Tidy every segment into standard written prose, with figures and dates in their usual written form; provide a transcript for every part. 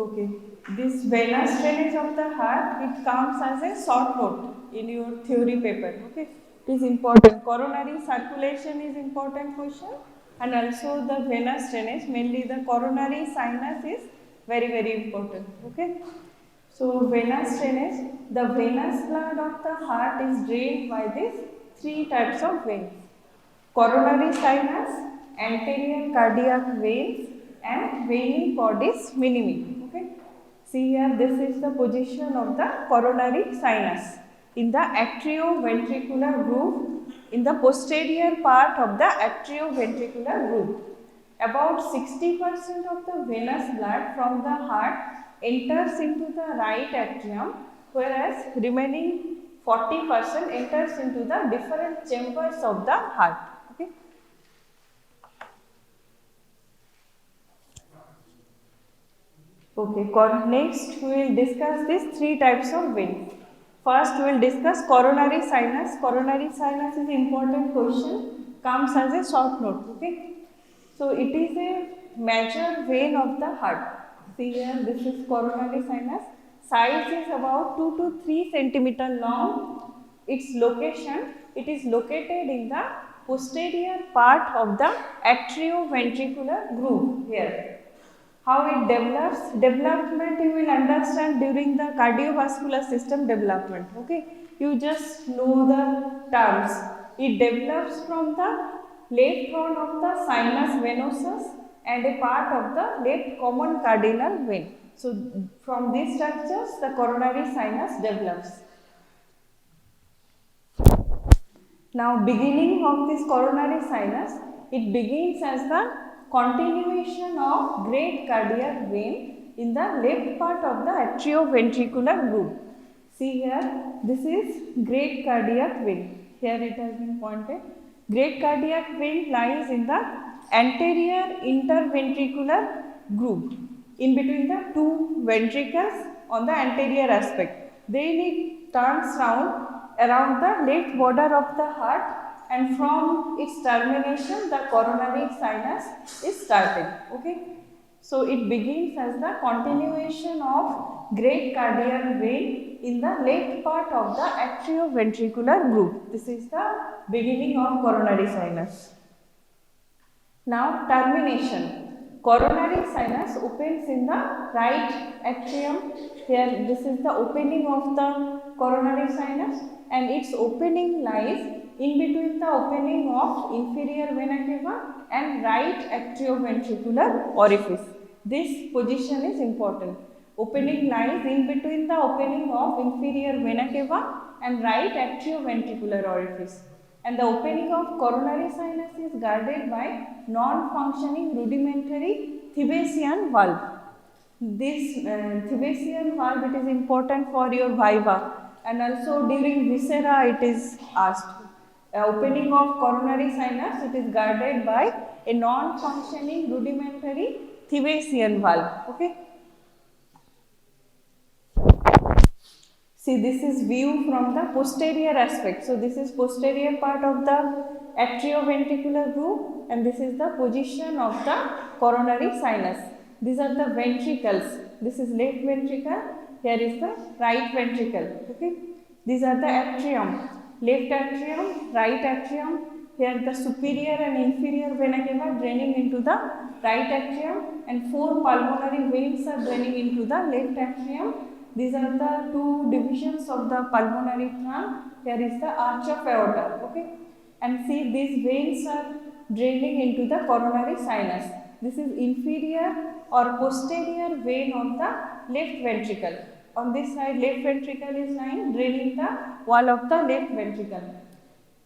Okay, this venous drainage of the heart, it comes as a short note in your theory paper. Okay, it is important. Coronary circulation is important question, and also the venous drainage, mainly the coronary sinus is very important. Okay, so venous drainage, the venous blood of the heart is drained by these three types of veins: coronary sinus, anterior cardiac veins, and veni cordis minimi. Okay. See here, this is the position of the coronary sinus in the atrioventricular groove, in the posterior part of the atrioventricular groove. About 60% of the venous blood from the heart enters into the right atrium, whereas remaining 40% enters into the different chambers of the heart. Okay. Okay, next we will discuss these three types of veins. First we will discuss coronary sinus. Coronary sinus is important question, comes as a short note. Okay. So it is a major vein of the heart. See here, this is coronary sinus. Size is about 2 to 3 centimeter long. Its location, it is located in the posterior part of the atrioventricular groove here. How it develops? Development you will understand during the cardiovascular system development. Okay, you just know the terms. It develops from the left horn of the sinus venosus and a part of the left common cardinal vein. So from these structures the coronary sinus develops. Now beginning of this coronary sinus, it begins as the continuation of great cardiac vein in the left part of the atrioventricular groove. See here, this is great cardiac vein. Here it has been pointed. Great cardiac vein lies in the anterior interventricular groove in between the two ventricles on the anterior aspect. Then it turns round around the left border of the heart, and from its termination the coronary sinus is started. Okay. So it begins as the continuation of great cardiac vein in the left part of the atrioventricular groove. This is the beginning of coronary sinus. Now termination. Coronary sinus opens in the right atrium. Here this is the opening of the coronary sinus, and its opening lies in between the opening of inferior vena cava and right atrioventricular orifice. This position is important. Opening lies in between the opening of inferior vena cava and right atrioventricular orifice. And the opening of coronary sinus is guarded by non-functioning rudimentary Thebesian valve. This Thebesian valve, it is important for your viva, and also during viscera it is asked. Opening of coronary sinus, it is guarded by a non-functioning rudimentary Thebesian valve. Okay. See, this is view from the posterior aspect. So this is posterior part of the atrioventricular groove, and this is the position of the coronary sinus. These are the ventricles. This is left ventricle. Here is the right ventricle. Okay. These are the atrium. Left atrium, right atrium. Here the superior and inferior vena cava draining into the right atrium, and 4 pulmonary veins are draining into the left atrium. These are the two divisions of the pulmonary trunk. Here is the arch of aorta. Okay. And see, these veins are draining into the coronary sinus. This is inferior or posterior vein of the left ventricle. On this side, left ventricle is lying, draining the wall of the left ventricle.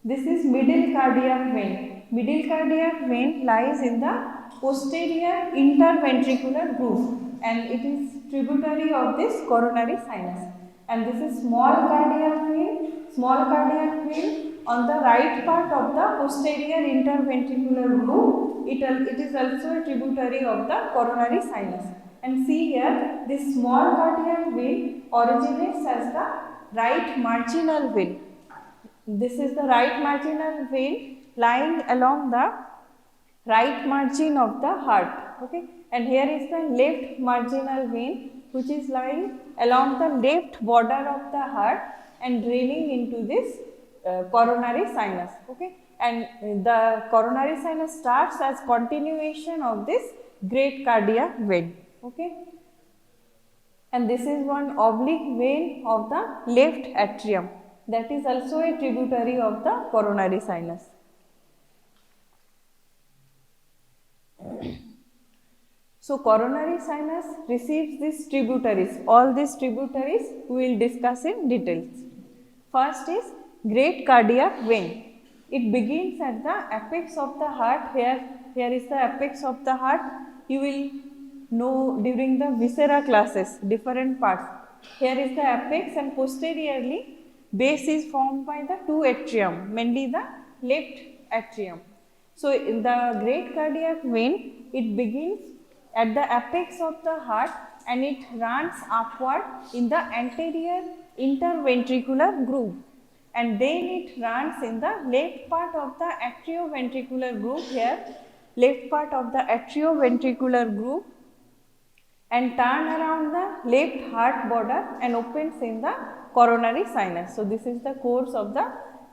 This is middle cardiac vein. Middle cardiac vein lies in the posterior interventricular groove, and it is tributary of this coronary sinus. And this is small cardiac vein. Small cardiac vein on the right part of the posterior interventricular groove. It is also a tributary of the coronary sinus. And see here, this small cardiac vein originates as the right marginal vein. This is the right marginal vein lying along the right margin of the heart. Okay, And here is the left marginal vein which is lying along the left border of the heart and draining into this coronary sinus. Okay, and the coronary sinus starts as continuation of this great cardiac vein. Okay, and this is one oblique vein of the left atrium, that is also a tributary of the coronary sinus. So coronary sinus receives these tributaries. All these tributaries we will discuss in details. First is great cardiac vein. It begins at the apex of the heart. Here is the apex of the heart. You will know during the viscera classes different parts. Here is the apex, and posteriorly base is formed by the two atrium, mainly the left atrium. So in the great cardiac vein, it begins at the apex of the heart and it runs upward in the anterior interventricular groove, and then it runs in the left part of the atrioventricular groove, here left part of the atrioventricular groove, and turn around the left heart border and opens in the coronary sinus. So this is the course of the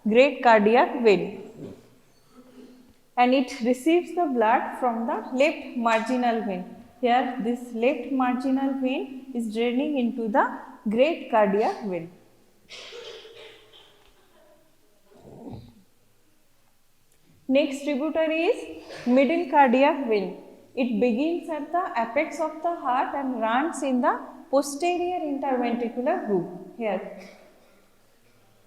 great cardiac vein, and it receives the blood from the left marginal vein. Here this left marginal vein is draining into the great cardiac vein. Next tributary is middle cardiac vein. It begins at the apex of the heart and runs in the posterior interventricular groove. Here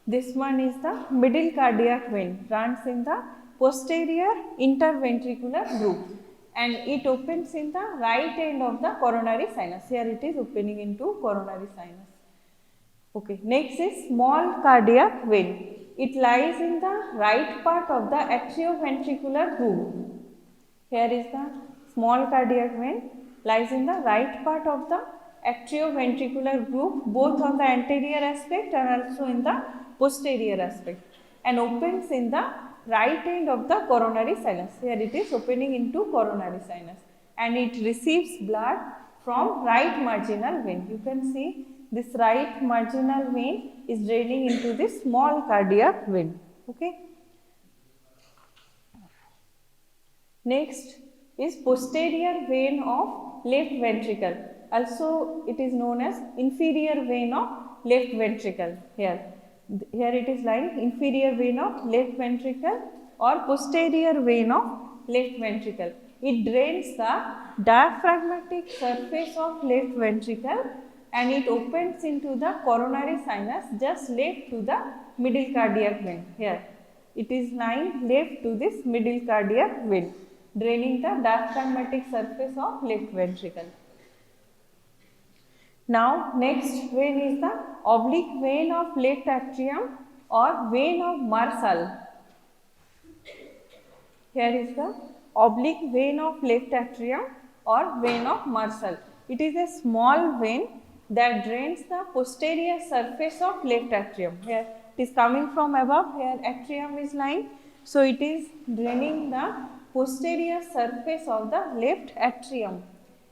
this one is the middle cardiac vein, runs in the posterior interventricular groove, and it opens in the right end of the coronary sinus. Here it is opening into coronary sinus. Okay, next is small cardiac vein. It lies in the right part of the atrioventricular groove. Here is the small cardiac vein, lies in the right part of the atrioventricular groove, both on the anterior aspect and also in the posterior aspect, and opens in the right end of the coronary sinus. Here it is opening into coronary sinus, and it receives blood from right marginal vein. You can see this right marginal vein is draining into this small cardiac vein. Okay. Next is posterior vein of left ventricle. Also it is known as inferior vein of left ventricle. Here it is lying, inferior vein of left ventricle or posterior vein of left ventricle. It drains the diaphragmatic surface of left ventricle and it opens into the coronary sinus just left to the middle cardiac vein. Here it is lying left to this middle cardiac vein, draining the diaphragmatic surface of left ventricle. Now next vein is the oblique vein of left atrium or vein of Marshall. Here is the oblique vein of left atrium or vein of Marshall. It is a small vein that drains the posterior surface of left atrium. Here it is coming from above, here atrium is lying. So it is draining the posterior surface of the left atrium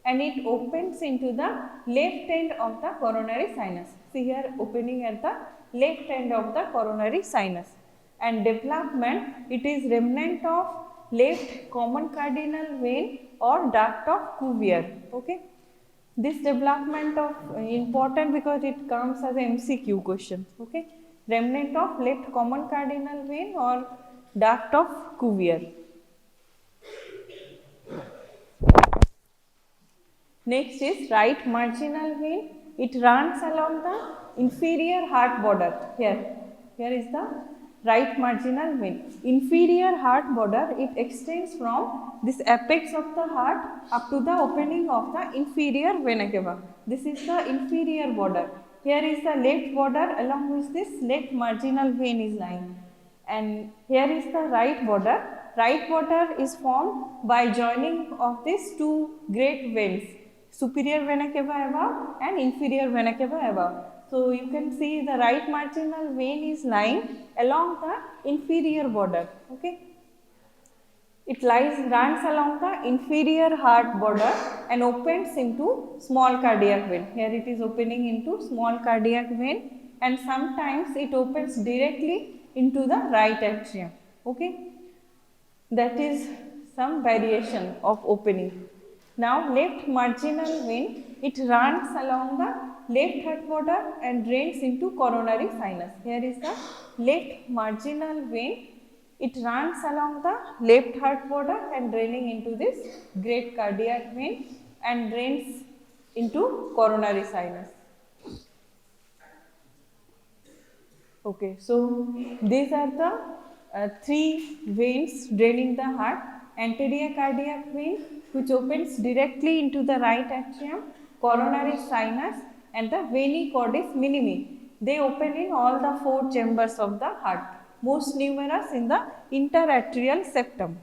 and it opens into the left end of the coronary sinus. See here opening at the left end of the coronary sinus, and development, it is remnant of left common cardinal vein or duct of Cuvier. Okay. This development of important because it comes as a MCQ question. Okay. Remnant of left common cardinal vein or duct of Cuvier. Next is right marginal vein. It runs along the inferior heart border. Here is the right marginal vein. Inferior heart border, it extends from this apex of the heart up to the opening of the inferior vena cava. This is the inferior border. Here is the left border along which this left marginal vein is lying. And here is the right border. Right border is formed by joining of these two great veins, superior vena cava above and inferior vena cava above. So you can see the right marginal vein is lying along the inferior border. Okay. It runs along the inferior heart border and opens into small cardiac vein. Here it is opening into small cardiac vein, and sometimes it opens directly into the right atrium. Okay, that is some variation of opening. Now left marginal vein, it runs along the left heart border and drains into coronary sinus. Here is the left marginal vein. It runs along the left heart border and draining into this great cardiac vein and drains into coronary sinus. Okay, so these are the three veins draining the heart. Anterior cardiac vein, which opens directly into the right atrium, coronary sinus, and the veni cordis minimi. They open in all the four chambers of the heart, most numerous in the interatrial septum.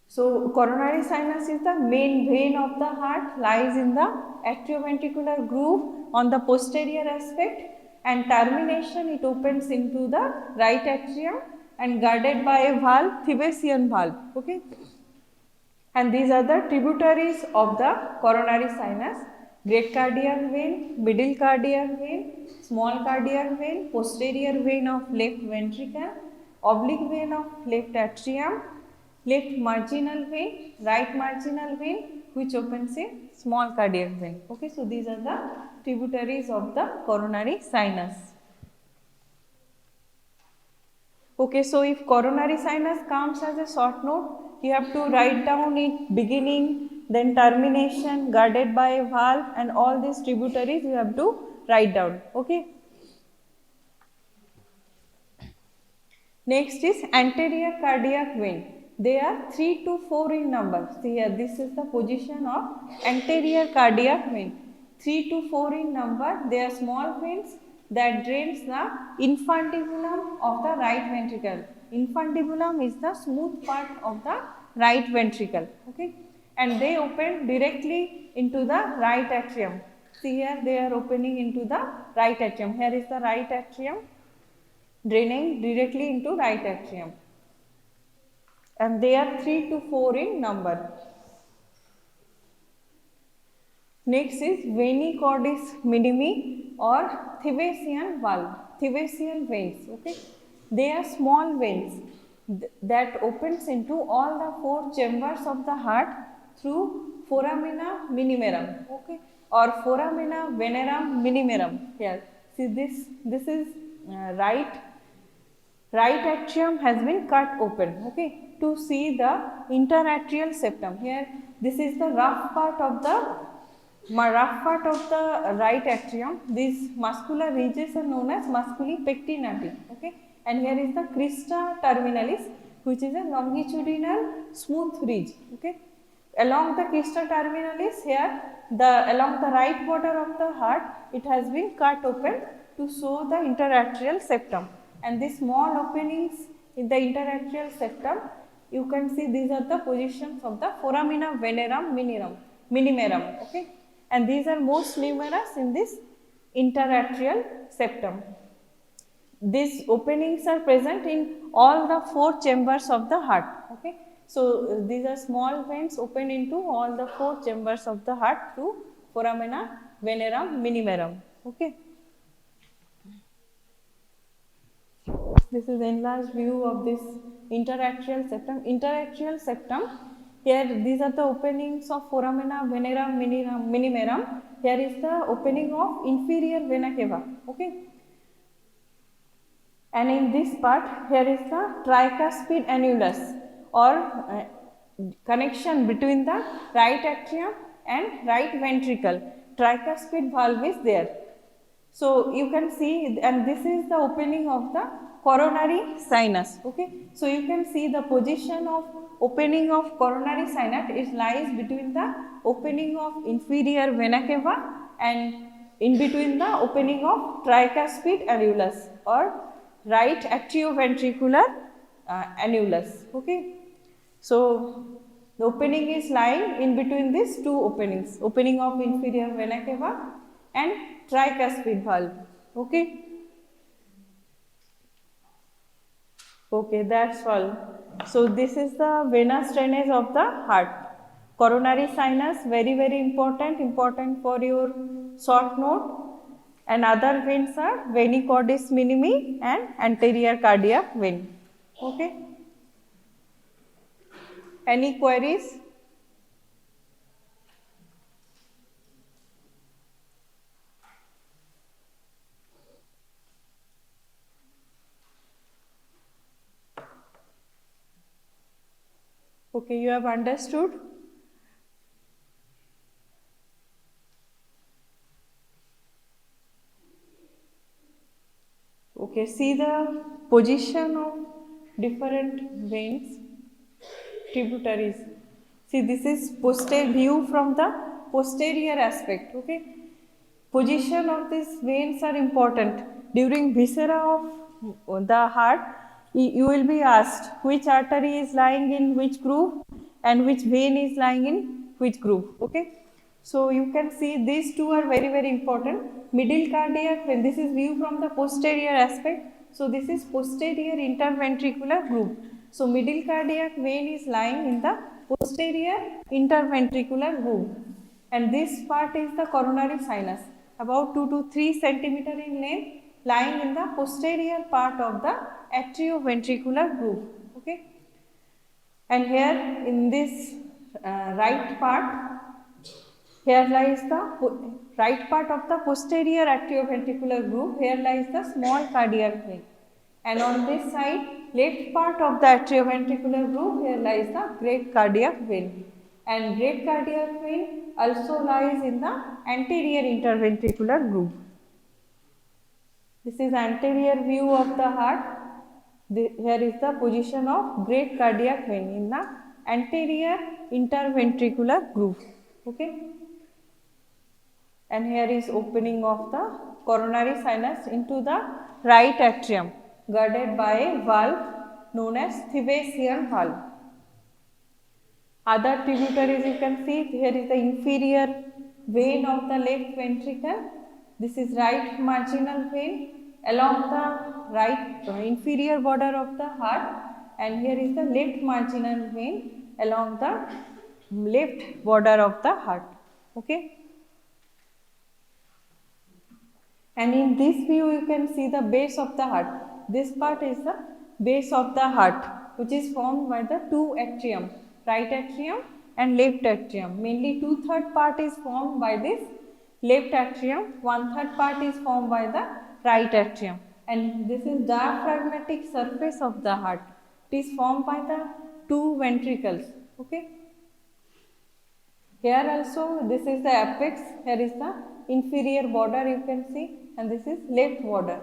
So, coronary sinus is the main vein of the heart, lies in the atrioventricular groove on the posterior aspect, and termination it opens into the right atrium and guarded by a valve, Thebesian valve. Okay. And these are the tributaries of the coronary sinus: great cardiac vein, middle cardiac vein, small cardiac vein, posterior vein of left ventricle, oblique vein of left atrium, left marginal vein, right marginal vein, which opens in small cardiac vein. Okay, so these are the tributaries of the coronary sinus. Okay, so if coronary sinus comes as a short note, you have to write down it beginning, then termination, guarded by a valve, and all these tributaries you have to write down. Okay. Next is anterior cardiac vein. They are 3 to 4 in number. See here, this is the position of anterior cardiac vein. 3 to 4 in number. They are small veins that drains the infundibulum of the right ventricle. Infundibulum is the smooth part of the right ventricle. Okay, and they open directly into the right atrium. See here, they are opening into the right atrium. Here is the right atrium, draining directly into right atrium, and they are 3 to 4 in number. Next is veni cordis minimi or Thebesian valve, Thebesian veins. Okay, they are small veins that opens into all the four chambers of the heart through foramina minimerum. Okay, or foramina venerum minimerum. Here, see this is right atrium has been cut open, okay, to see the interatrial septum. Here, this is the rough part of the right atrium. These muscular ridges are known as musculi pectinati. Okay, and here is the crista terminalis, which is a longitudinal smooth ridge. Okay, along the crista terminalis, here along the right border of the heart, it has been cut open to show the interatrial septum. And these small openings in the interatrial septum, you can see these are the positions of the foramina venerum minimerum. Okay, and these are most numerous in this interatrial septum. These openings are present in all the four chambers of the heart. Okay, so these are small veins open into all the four chambers of the heart through foramina venerum minimerum. Okay, this is enlarged view of this interatrial septum. Interatrial septum, here these are the openings of foramina venerum minimerum. Here is the opening of inferior vena cava. Okay, and in this part, here is the tricuspid annulus, or connection between the right atrium and right ventricle. Tricuspid valve is there. So you can see, and this is the opening of the coronary sinus. Okay, so you can see the position of opening of coronary sinus is lies between the opening of inferior vena cava and in between the opening of tricuspid annulus or right atrioventricular annulus. Okay, so the opening is lying in between these two openings, opening of inferior vena cava and tricuspid valve. Okay, okay, that's all. So this is the venous drainage of the heart. Coronary sinus, very very important for your short note. And other veins are veni cordis minimi and anterior cardiac vein. Okay. Any queries? Okay, you have understood. Okay, see the position of different veins, tributaries. See, this is posterior view from the posterior aspect. Okay, position of these veins are important. During viscera of the heart, you will be asked which artery is lying in which groove and which vein is lying in which groove. Okay, so you can see these two are very very important. Middle cardiac vein, this is view from the posterior aspect. So this is posterior interventricular groove. So middle cardiac vein is lying in the posterior interventricular groove, and this part is the coronary sinus, about 2 to 3 centimeter in length, lying in the posterior part of the atrioventricular groove. Okay, and here in this right part, here lies the right part of the posterior atrioventricular groove. Here lies the small cardiac vein, and on this side, left part of the atrioventricular groove, here lies the great cardiac vein. And great cardiac vein also lies in the anterior interventricular groove. This is anterior view of the heart. Here is the position of great cardiac vein in the anterior interventricular groove. Okay. And here is opening of the coronary sinus into the right atrium, guarded by a valve known as Thevesian valve. Other tributaries you can see, here is the inferior vein of the left ventricle. This is right marginal vein along the right inferior border of the heart, and here is the left marginal vein along the left border of the heart. Okay. And in this view you can see the base of the heart. This part is the base of the heart, which is formed by the two atrium, right atrium and left atrium. Mainly 2/3 part is formed by this left atrium, 1/3 part is formed by the right atrium, and this is diaphragmatic surface of the heart. It is formed by the two ventricles. Okay. Here also this is the apex, here is the inferior border you can see, and this is left border,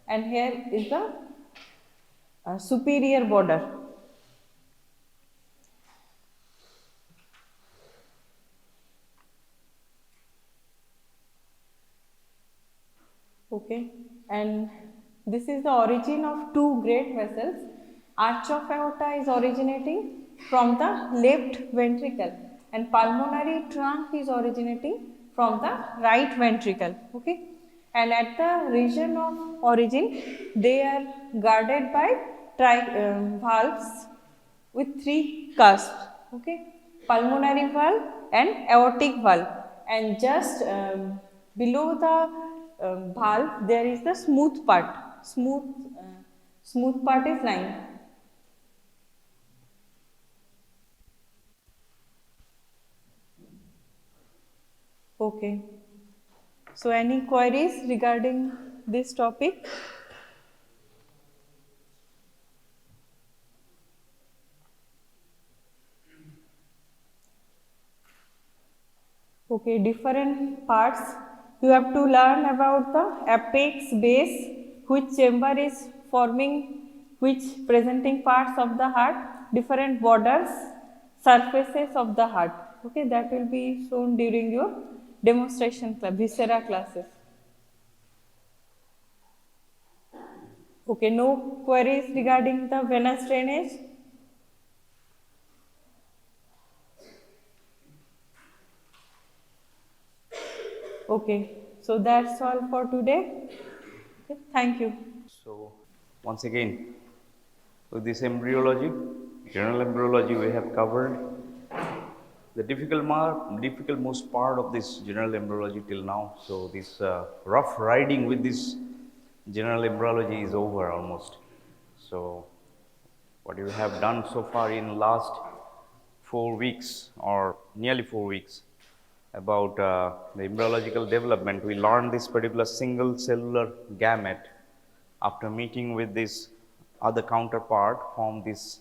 and here is the superior border. Okay, and this is the origin of two great vessels. Arch of aorta is originating from the left ventricle, and pulmonary trunk is originating from the right ventricle. Okay, and at the region of origin, they are guarded by valves with three cusps. Okay, pulmonary valve and aortic valve, and just below the valve there is the smooth part. Smooth part is lying. Okay, so any queries regarding this topic? Okay, different parts. You have to learn about the apex, base, which chamber is forming which presenting parts of the heart, different borders, surfaces of the heart. Okay, that will be shown during your demonstration class, viscera classes. Okay, no queries regarding the venous drainage? Okay, so that's all for today. Okay, thank you. So once again, with this embryology, General embryology we have covered. The difficult most part of this general embryology till now. So this rough riding with this general embryology is over almost. So what you have done so far in last 4 weeks or nearly 4 weeks about the embryological development, we learned this particular single cellular gamete after meeting with this other counterpart from this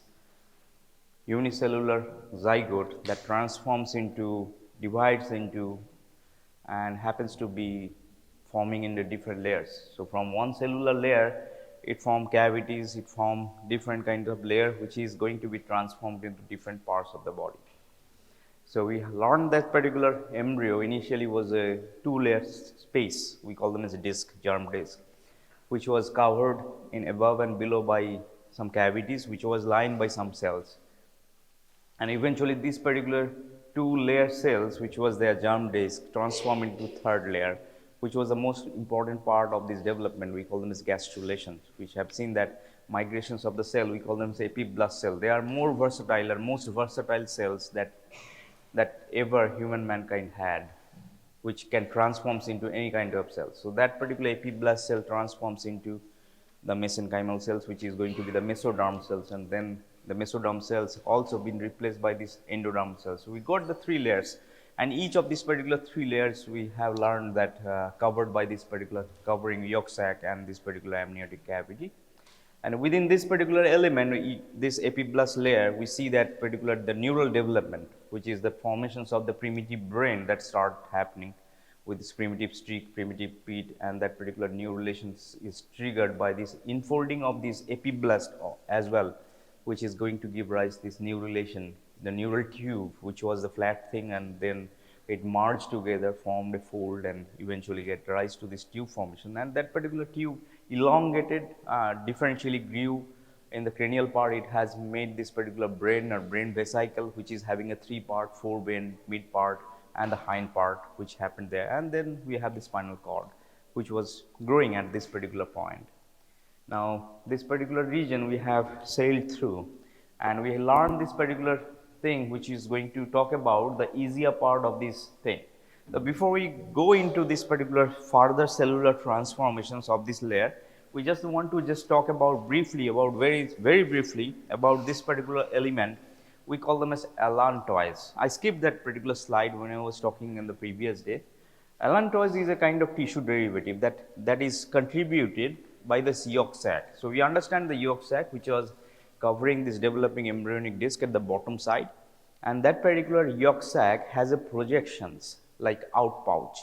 unicellular zygote that transforms into, divides into, and happens to be forming into different layers. So from one cellular layer, it forms cavities, it forms different kinds of layer which is going to be transformed into different parts of the body. So we learned that particular embryo initially was a two-layer space, we call them as a disc, germ disc, which was covered in above and below by some cavities which was lined by some cells. And eventually this particular two-layer cells which was their germ disc transform into third layer, which was the most important part of this development. We call them as gastrulations, which have seen that migrations of the cell, we call them as epiblast cell. They are more versatile or most versatile cells that ever human mankind had, which can transforms into any kind of cell. So that particular epiblast cell transforms into the mesenchymal cells, which is going to be the mesoderm cells, and then the mesoderm cells also been replaced by these endoderm cells. So we got the three layers, and each of these particular three layers we have learned that covered by this particular covering yolk sac and this particular amniotic cavity. And within this particular element, this epiblast layer, we see that particular the neural development, which is the formations of the primitive brain that start happening with this primitive streak, primitive pit, and that particular new relations is triggered by this infolding of this epiblast as well, which is going to give rise this new relation, the neural tube, which was the flat thing, and then it merged together, formed a fold, and eventually get rise to this tube formation. And that particular tube elongated, differentially grew in the cranial part. It has made this particular brain or brain vesicle, which is having a three-part, forebrain, mid part, and the hind part, which happened there. And then we have the spinal cord, which was growing at this particular point. Now, this particular region we have sailed through, and we learned this particular thing which is going to talk about the easier part of this thing. So before we go into this particular further cellular transformations of this layer, we just want to just talk about briefly about very briefly about this particular element. We call them as allantoids. I skipped that particular slide when I was talking in the previous day. Allantoids is a kind of tissue derivative that is contributed by the yolk sac. So we understand the yolk sac, which was covering this developing embryonic disc at the bottom side, and that particular yolk sac has a projections like outpouch.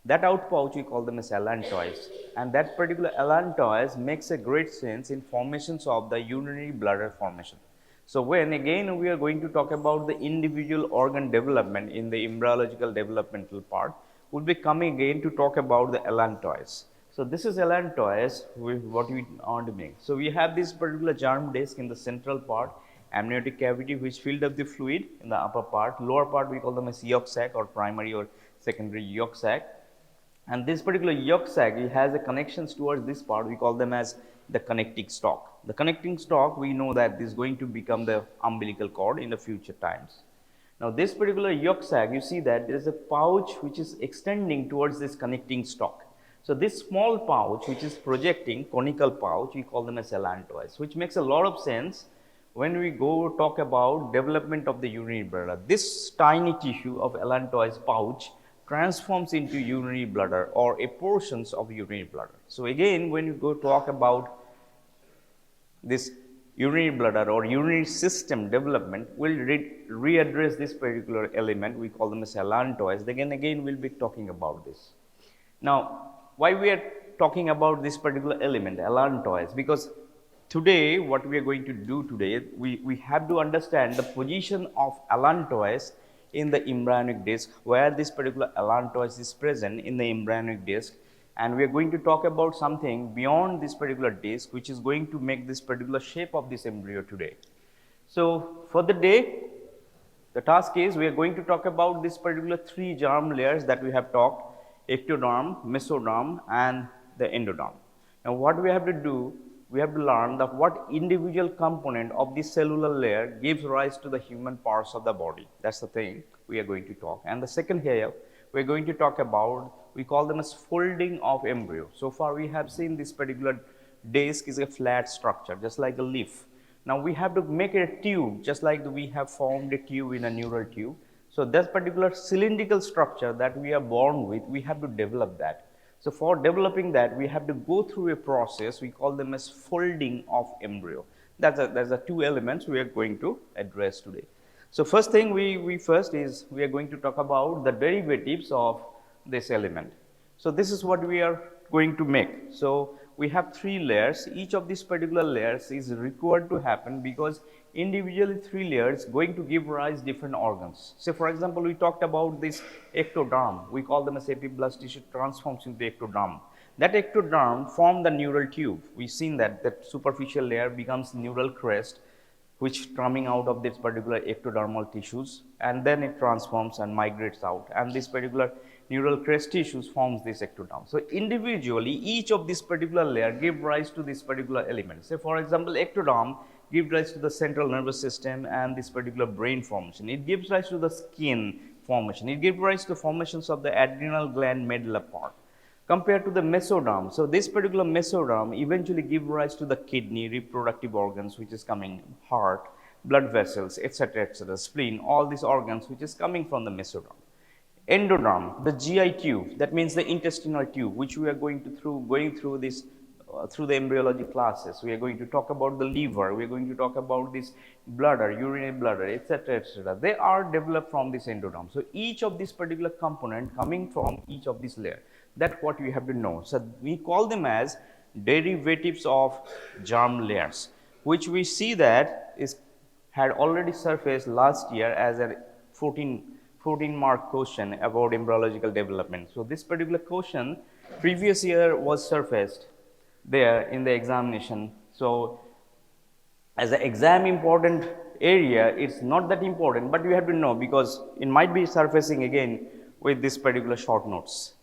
That outpouch we call them as allantoids, and that particular allantoids makes a great sense in formations of the urinary bladder formation. So when again we are going to talk about the individual organ development in the embryological developmental part, we'll be coming again to talk about the allantoids. So this is allantoids, what we want to make. So we have this particular germ disc in the central part, amniotic cavity, which filled up the fluid in the upper part. Lower part we call them as yolk sac or primary or secondary yolk sac. And this particular yolk sac, it has a connections towards this part, we call them as the connecting stalk. The connecting stalk, we know that this is going to become the umbilical cord in the future times. Now this particular yolk sac, you see that there is a pouch which is extending towards this connecting stalk. So this small pouch which is projecting, conical pouch, we call them as allantoids, which makes a lot of sense when we go talk about development of the urinary bladder. This tiny tissue of allantoids pouch transforms into urinary bladder or a portions of urinary bladder. So again, when you go talk about this urinary bladder or urinary system development, we'll readdress this particular element. We call them as allantoids. Again we'll be talking about this. Now, why we are talking about this particular element, allantoids? Because today, what we are going to do today, we have to understand the position of allantoids in the embryonic disc, where this particular allantoids is present in the embryonic disc, and we are going to talk about something beyond this particular disc, which is going to make this particular shape of this embryo today. So for the day, the task is we are going to talk about this particular three germ layers that we have talked: ectoderm, mesoderm, and the endoderm. Now what we have to do, we have to learn that what individual component of this cellular layer gives rise to the human parts of the body. That's the thing we are going to talk. And the second here, we are going to talk about, we call them as folding of embryo. So far we have seen this particular disc is a flat structure, just like a leaf. Now we have to make it a tube, just like we have formed a tube in a neural tube. So that particular cylindrical structure that we are born with, we have to develop that. So for developing that, we have to go through a process, we call them as folding of embryo. That's the two elements we are going to address today. So first thing we are going to talk about the derivatives of this element. So this is what we are going to make. So we have three layers. Each of these particular layers is required to happen because individually three layers going to give rise different organs. Say for example, we talked about this ectoderm. We call them as epiblast tissue transforms into ectoderm. That ectoderm form the neural tube. We've seen that superficial layer becomes neural crest, which coming out of this particular ectodermal tissues, and then it transforms and migrates out, and this particular neural crest tissues forms this ectoderm. So individually each of this particular layer give rise to this particular element. Say for example, ectoderm gives rise to the central nervous system and this particular brain formation. It gives rise to the skin formation. It gives rise to formations of the adrenal gland medulla part. Compared to the mesoderm, so this particular mesoderm eventually give rise to the kidney, reproductive organs which is coming, heart, blood vessels, etc., spleen, all these organs which is coming from the mesoderm. Endoderm, the GI tube, that means the intestinal tube, which we are going through this through the embryology classes. We are going to talk about the liver, we are going to talk about this bladder, urinary bladder, etc., They are developed from this endoderm. So each of this particular component coming from each of these layer. That's what we have to know. So we call them as derivatives of germ layers, which we see that had already surfaced last year as a 14-mark question about embryological development. So this particular question previous year was surfaced there in the examination. So as an exam important area, it's not that important, but you have to know because it might be surfacing again with this particular short notes.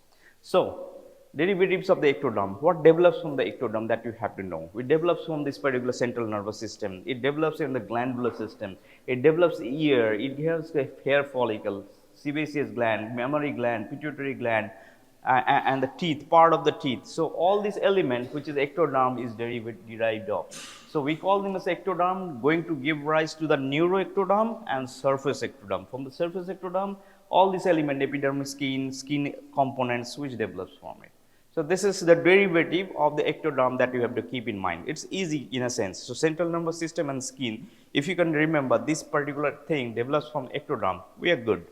So derivatives of the ectoderm, what develops from the ectoderm that you have to know. It develops from this particular central nervous system, it develops in the glandular system, it develops ear, it gives the hair follicle, sebaceous gland, mammary gland, pituitary gland, and the teeth, part of the teeth. So all these elements which is ectoderm is derived of. So we call them as ectoderm, going to give rise to the neuroectoderm and surface ectoderm. From the surface ectoderm, all these elements, epidermis, skin components which develops from it. So this is the derivative of the ectoderm that you have to keep in mind. It's easy in a sense. So central nervous system and skin, if you can remember this particular thing develops from ectoderm, we are good.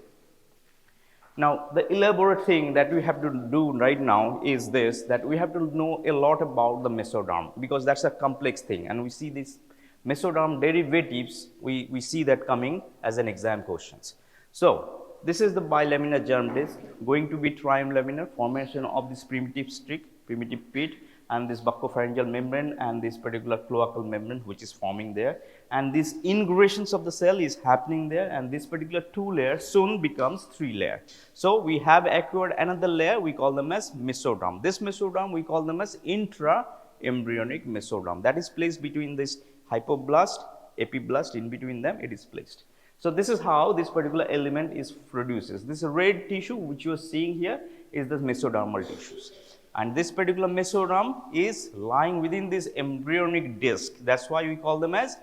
Now the elaborate thing that we have to do right now is this, that we have to know a lot about the mesoderm because that's a complex thing, and we see these mesoderm derivatives, we see that coming as an exam questions. So this is the bilaminar germ disc, going to be triumlaminar, formation of this primitive streak, primitive pit, and this buccopharyngeal membrane and this particular cloacal membrane which is forming there, and these ingressions of the cell is happening there, and this particular two layer soon becomes three layer. So we have acquired another layer, we call them as mesoderm. This mesoderm we call them as intraembryonic mesoderm, that is placed between this hypoblast, epiblast, in between them it is placed. So this is how this particular element is produces. This red tissue which you are seeing here is the mesodermal tissues, and this particular mesoderm is lying within this embryonic disc. That's why we call them as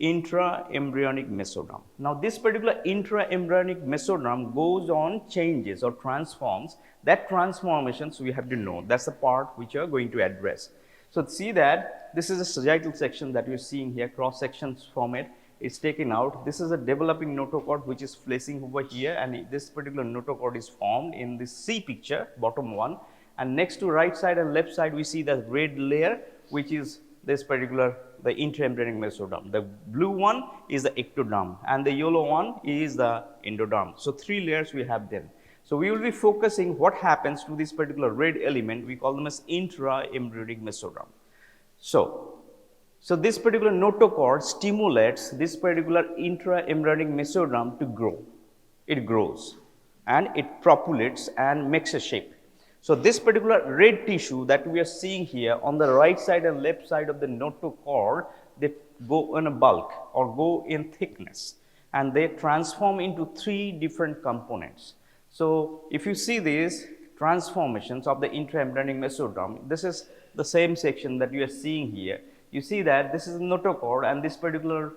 intraembryonic mesoderm. Now this particular intraembryonic mesoderm goes on changes or transforms. That transformations we have to know. That's the part which you are going to address. So see that this is a sagittal section that you are seeing here, cross sections from it. It's taken out. This is a developing notochord which is placing over here, and this particular notochord is formed in this C picture, bottom one, and next to right side and left side we see the red layer which is this particular the intraembryonic mesoderm. The blue one is the ectoderm and the yellow one is the endoderm. So three layers we have them. So we will be focusing what happens to this particular red element, we call them as intraembryonic mesoderm. So this particular notochord stimulates this particular intraembryonic mesoderm to grow. It grows and it propulates and makes a shape. So this particular red tissue that we are seeing here on the right side and left side of the notochord, they go in a bulk or go in thickness, and they transform into three different components. So if you see these transformations of the intraembryonic mesoderm, this is the same section that you are seeing here. You see that this is notochord, and this particular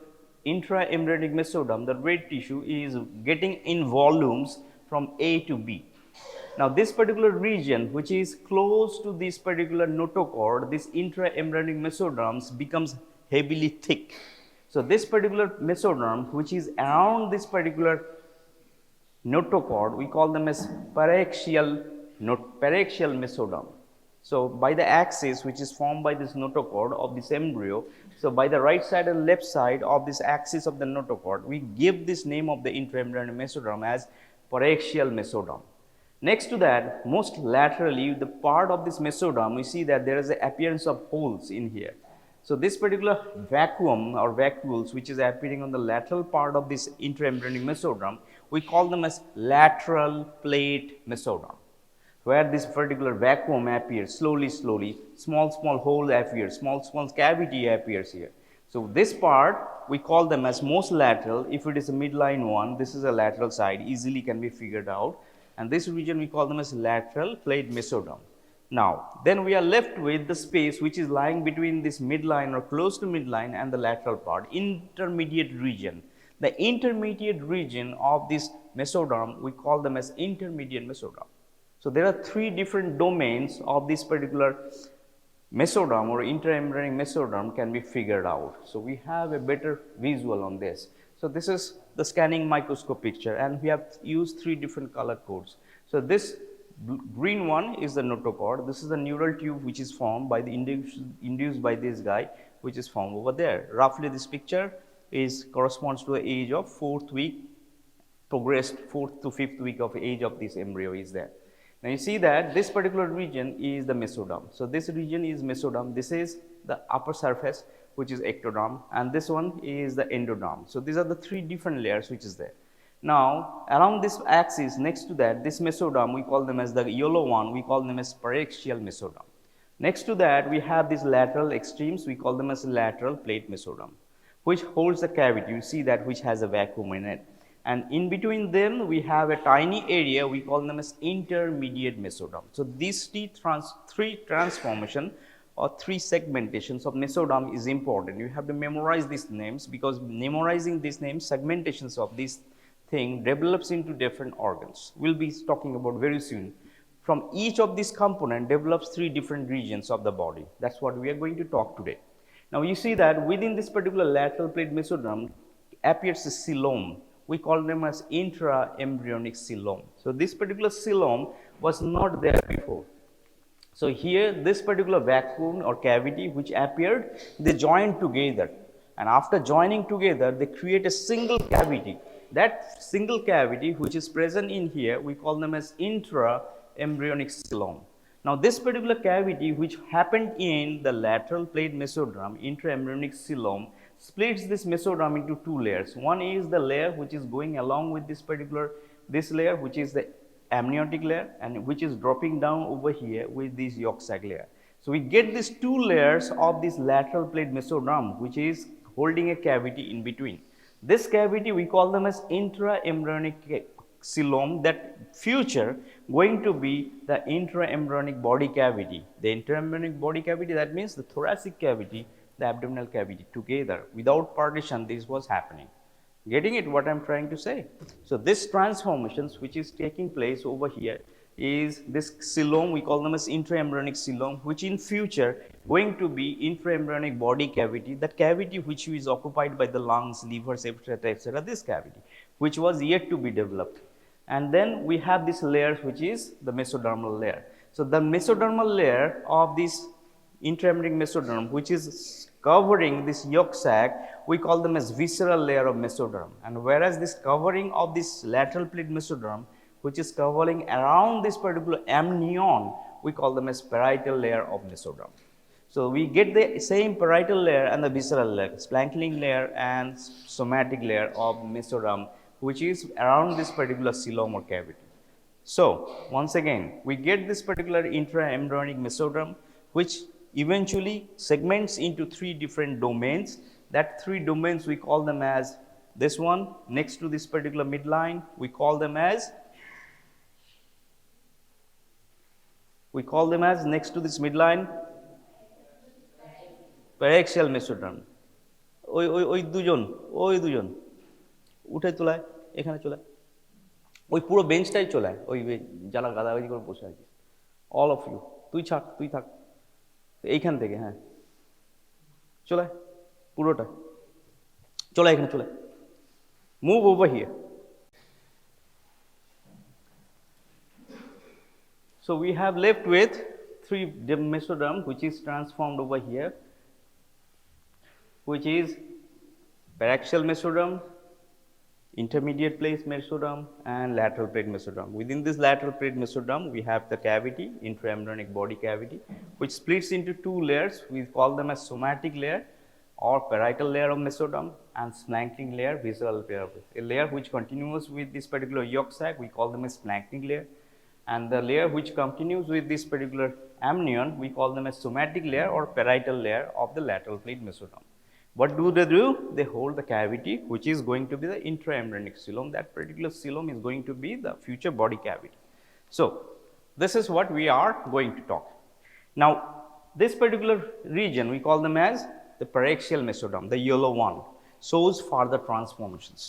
intraembryonic mesoderm, the red tissue, is getting in volumes from A to B. Now, this particular region which is close to this particular notochord, this intraembryonic mesoderms becomes heavily thick. So, this particular mesoderm which is around this particular notochord, we call them as paraxial mesoderm. So, by the axis which is formed by this notochord of this embryo, so by the right side and left side of this axis of the notochord, we give this name of the intraembryonic mesoderm as paraxial mesoderm. Next to that, most laterally, the part of this mesoderm, we see that there is an appearance of holes in here. So this particular vacuum or vacuoles which is appearing on the lateral part of this intraembryonic mesoderm, we call them as lateral plate mesoderm, where this particular vacuum appears slowly, small hole appears, small cavity appears here. So this part we call them as most lateral. If it is a midline one, this is a lateral side, easily can be figured out. And this region we call them as lateral plate mesoderm. Now, then we are left with the space which is lying between this midline or close to midline and the lateral part, intermediate region. The intermediate region of this mesoderm, we call them as intermediate mesoderm. So, there are three different domains of this particular mesoderm or intraembryonic mesoderm can be figured out. So, we have a better visual on this. So, this is the scanning microscope picture, and we have used three different color codes. So, this green one is the notochord. This is the neural tube which is formed by the induced by this guy, which is formed over there. Roughly this picture is corresponds to the age of 4th week, progressed 4th to 5th week of age of this embryo is there. Now you see that this particular region is the mesoderm. So this region is mesoderm. This is the upper surface which is ectoderm, and this one is the endoderm. So these are the three different layers which is there. Now around this axis next to that, this mesoderm, we call them as the yellow one, we call them as paraxial mesoderm. Next to that we have these lateral extremes, we call them as lateral plate mesoderm, which holds the cavity, you see that, which has a vacuum in it. And in between them we have a tiny area, we call them as intermediate mesoderm. So these three transformation or three segmentations of mesoderm is important. You have to memorize these names, because memorizing these names, segmentations of this thing develops into different organs. We'll be talking about very soon. From each of these component develops three different regions of the body. That's what we are going to talk today. Now you see that within this particular lateral plate mesoderm appears a coelom. We call them as intraembryonic coelom. So this particular coelom was not there before. So here this particular vacuum or cavity which appeared, they joined together, and after joining together they create a single cavity. That single cavity which is present in here, we call them as intraembryonic coelom. Now this particular cavity which happened in the lateral plate mesoderm, intraembryonic coelom, splits this mesoderm into two layers. One is the layer which is going along with this layer which is the amniotic layer, and which is dropping down over here with this yolk sac layer. So we get these two layers of this lateral plate mesoderm which is holding a cavity in between. This cavity we call them as intraembryonic coelom, that future going to be the intraembryonic body cavity. The intraembryonic body cavity, that means the thoracic cavity, the abdominal cavity together. Without partition this was happening. Getting it what I am trying to say? So this transformations which is taking place over here is this coelom, we call them as intraembryonic coelom, which in future going to be intraembryonic body cavity, that cavity which is occupied by the lungs, livers, etc., this cavity which was yet to be developed. And then we have this layer which is the mesodermal layer. So the mesodermal layer of this intraembryonic mesoderm which is covering this yolk sac, we call them as visceral layer of mesoderm. And whereas this covering of this lateral plate mesoderm which is covering around this particular amnion, we call them as parietal layer of mesoderm. So we get the same parietal layer and the visceral layer, splankling layer and somatic layer of mesoderm which is around this particular coelom or cavity. So, once again, we get this particular intraembryonic mesoderm, which eventually segments into 3 different domains. That 3 domains we call them as this one, next to this particular midline, we call them as next to this midline paraxial mesoderm. ওই দুজন উঠে চলায় এখানে চলে ওই পুরো বেঞ্চটাই চলে ওই যারা গাদাগাদি করে বসে আছে অল অফ ইউ তুই থাক এইখান থেকে হ্যাঁ চলে পুরোটা চলে এখানে চলে move over here So we have left with 3 mesoderm which is transformed over here, which is paraxial mesoderm, intermediate place mesoderm and lateral plate mesoderm. Within this lateral plate mesoderm we have the cavity, intraembryonic body cavity, which splits into 2 layers. We call them as somatic layer or parietal layer of mesoderm and splanchnic layer, visceral layer. A layer which continues with this particular yolk sac we call them as splanchnic layer, and the layer which continues with this particular amnion we call them as somatic layer or parietal layer of the lateral plate mesoderm. What do? They hold the cavity which is going to be the intraembryonic coelom. That particular coelom is going to be the future body cavity. So, this is what we are going to talk. Now, this particular region we call them as the paraxial mesoderm, the yellow one, shows further transformations.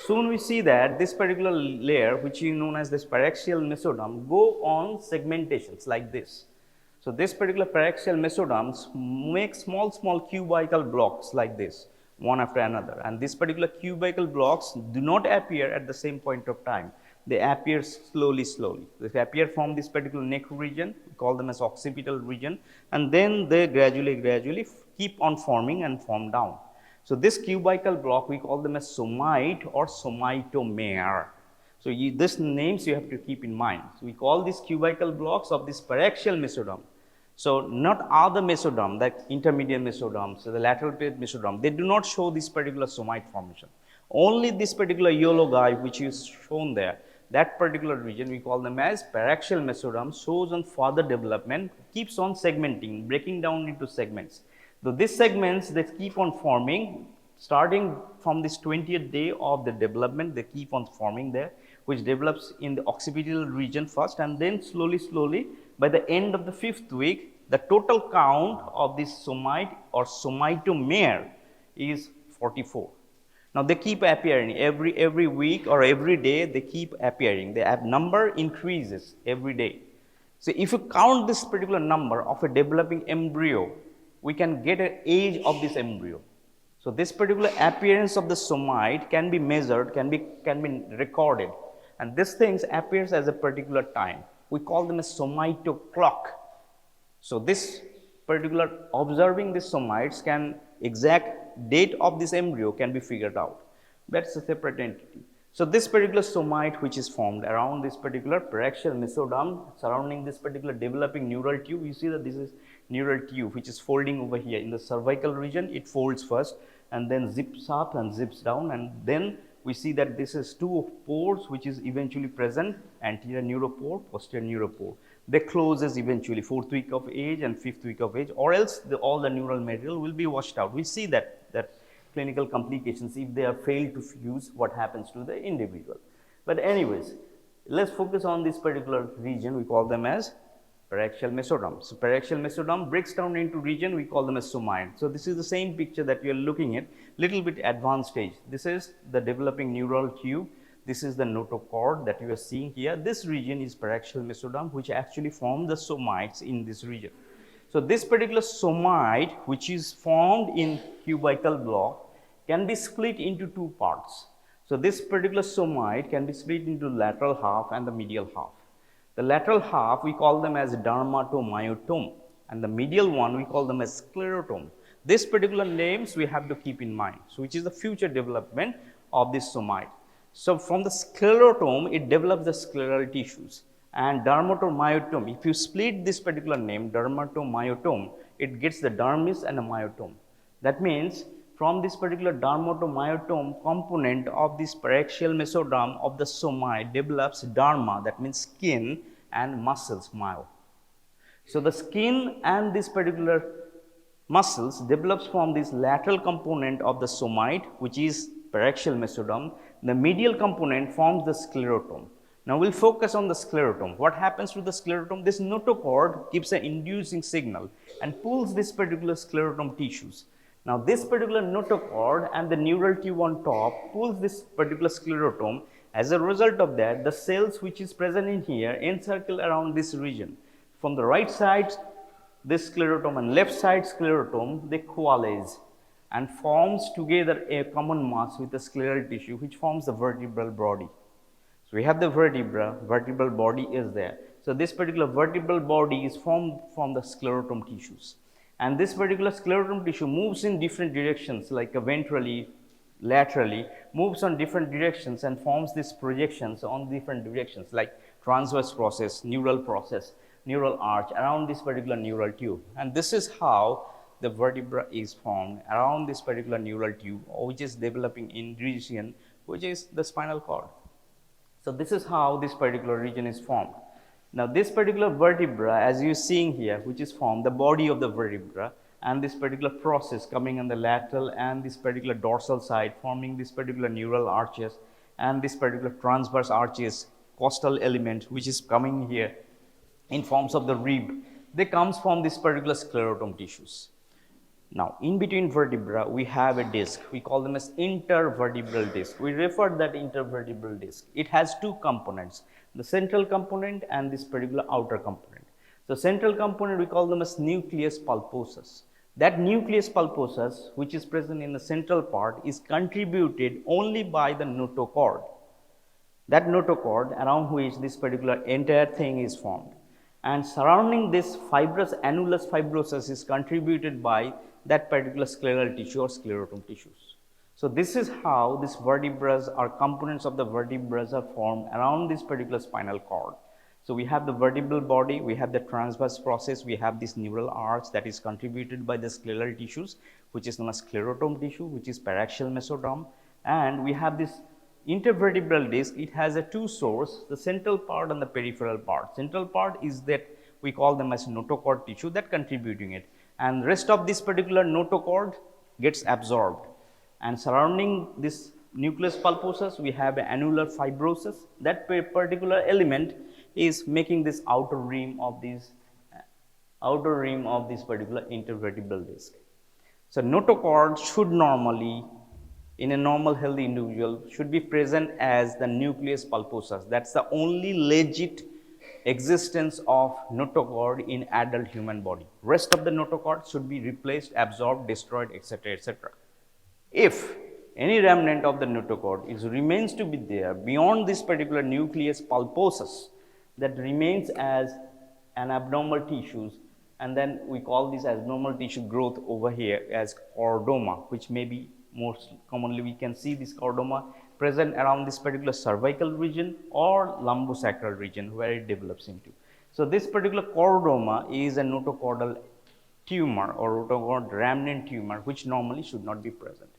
Soon we see that this particular layer which is known as this paraxial mesoderm go on segmentations like this. So, this particular paraxial mesoderms make small cubical blocks like this, one after another, and this particular cubical blocks do not appear at the same point of time. They appear slowly. They appear from this particular neck region, we call them as occipital region, and then they gradually keep on forming and form down. So, this cubical block we call them as somite or somitomere. So, these names you have to keep in mind. So, we call these cubical blocks of this paraxial mesoderm. So, not other mesoderm like intermediate mesoderms, so the lateral plate mesoderm, they do not show this particular somite formation. Only this particular yellow guy which is shown there, that particular region we call them as paraxial mesoderm, shows on further development, keeps on segmenting, breaking down into segments. Though these segments they keep on forming starting from this 20th day of the development, they keep on forming there, which develops in the occipital region first, and then slowly by the end of the 5th week the total count of this somite or somitomere is 44. Now, they keep appearing every week or every day, they keep appearing, the number increases every day. So, if you count this particular number of a developing embryo, we can get an age of this embryo. So, this particular appearance of the somite can be measured, can be recorded, and this thing appears as a particular time. We call them a somitoclock. So, this particular observing these somites can exact date of this embryo can be figured out. That's a separate entity. So, this particular somite which is formed around this particular paraxial mesoderm surrounding this particular developing neural tube, you see that this is neural tube which is folding over here in the cervical region. It folds first and then zips up and zips down, and then we see that this is 2 pores which is eventually present, anterior neuropore, posterior neuropore. They closes eventually 4th week of age and 5th week of age, or else all the neural material will be washed out. We see that clinical complications if they are failed to fuse, what happens to the individual. But anyways, let's focus on this particular region, we call them as paraxial mesoderm. So, paraxial mesoderm breaks down into region, we call them as somite. So, this is the same picture that we are looking at, little bit advanced stage. This is the developing neural tube, this is the notochord that you are seeing here. This region is paraxial mesoderm which actually form the somites in this region. So, this particular somite which is formed in cubical block can be split into 2 parts. So, this particular somite can be split into lateral half and the medial half. The lateral half we call them as dermatomyotome, and the medial one we call them as sclerotome. This particular names we have to keep in mind, so which is the future development of this somite. So, from the sclerotome it develops the scleral tissues, and dermatomyotome, if you split this particular name dermatomyotome, it gets the dermis and the myotome. That means from this particular dermatomyotome component of this paraxial mesoderm of the somoid develops derma, that means skin, and muscles, myo. So the skin and this particular muscles develops from this lateral component of the somoid, which is paraxial mesoderm. The medial component forms the sclerotome. Now we'll focus on the sclerotome. What happens to the sclerotome? This notochord gives an inducing signal and pulls this particular sclerotome tissues. Now this particular notochord and the neural tube on top pulls this particular sclerotome. As a result of that, the cells which is present in here encircle around this region. From the right side, this sclerotome and left side sclerotome, they coalesce and forms together a common mass with the scleral tissue, which forms the vertebral body. So we have the vertebral body is there. So this particular vertebral body is formed from the sclerotome tissues. And this particular sclerotome tissue moves in different directions, like ventrally, laterally, moves on different directions and forms these projections on different directions, like transverse process, neural arch around this particular neural tube. And this is how the vertebra is formed around this particular neural tube, which is developing in region, which is the spinal cord. So this is how this particular region is formed. Now this particular vertebra, as you are seeing here, which is formed, the body of the vertebra, and this particular process coming on the lateral and this particular dorsal side, forming this particular neural arches and this particular transverse arches, costal element, which is coming here in forms of the rib, they comes from this particular sclerotome tissues. Now, in between vertebra, we have a disc. We call them as intervertebral disc. We refer that intervertebral disc. It has two components, the central component and this particular outer component. So, central component, we call them as nucleus pulposus. That nucleus pulposus, which is present in the central part, is contributed only by the notochord. That notochord around which this particular entire thing is formed. And surrounding this fibrous annulus fibrosus is contributed by that particular scleral tissue or sclerotome tissues. So this is how these vertebrae or components of the vertebrae are formed around this particular spinal cord. So we have the vertebral body, we have the transverse process, we have this neural arch that is contributed by the scleral tissues, which is known as sclerotome tissue, which is paraxial mesoderm, and we have this intervertebral disc. It has a two source, the central part and the peripheral part. Central part is that we call them as notochord tissue that contributing it, and rest of this particular notochord gets absorbed, and surrounding this nucleus pulposus we have an annular fibrosus. That particular element is making this outer rim of this particular intervertebral disc. So notochord should normally, in a normal healthy individual, should be present as the nucleus pulposus. That's the only legit existence of notochord in adult human body. Rest of the notochord should be replaced, absorbed, destroyed, etc., etc. If any remnant of the notochord remains to be there beyond this particular nucleus pulposus, that remains as an abnormal tissues, and then we call this as abnormal tissue growth over here as chordoma, which may be most commonly we can see this chordoma present around this particular cervical region or lumbosacral region where it develops into. So this particular chordoma is a notochordal tumor or notochord remnant tumor, which normally should not be present.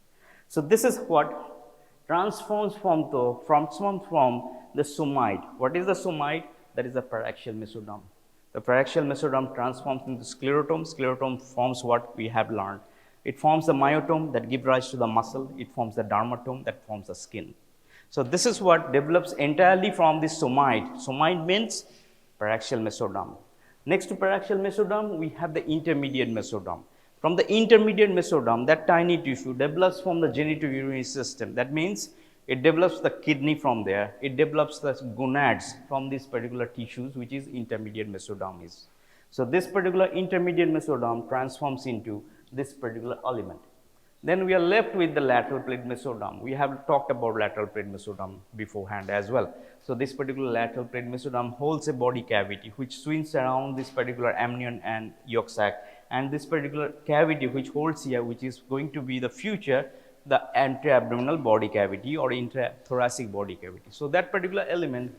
So this is what transforms from the somoid. What is the somoid? That is the paraxial mesoderm. The paraxial mesoderm transforms into sclerotome. Sclerotome forms what we have learned. It forms the myotome that gives rise to the muscle. It forms the dermatome that forms the skin. So this is what develops entirely from this somoid. Somoid means paraxial mesoderm. Next to paraxial mesoderm, we have the intermediate mesoderm. From the intermediate mesoderm, that tiny tissue develops from the genitourinary system. That means it develops the kidney from there. It develops the gonads from these particular tissues, which is intermediate mesoderm is. So this particular intermediate mesoderm transforms into this particular element. Then we are left with the lateral plate mesoderm. We have talked about lateral plate mesoderm beforehand as well. So this particular lateral plate mesoderm holds a body cavity which swings around this particular amnion and yolk sac, and this particular cavity which holds here, which is going to be the future, the intra-abdominal body cavity or intrathoracic body cavity. So that particular element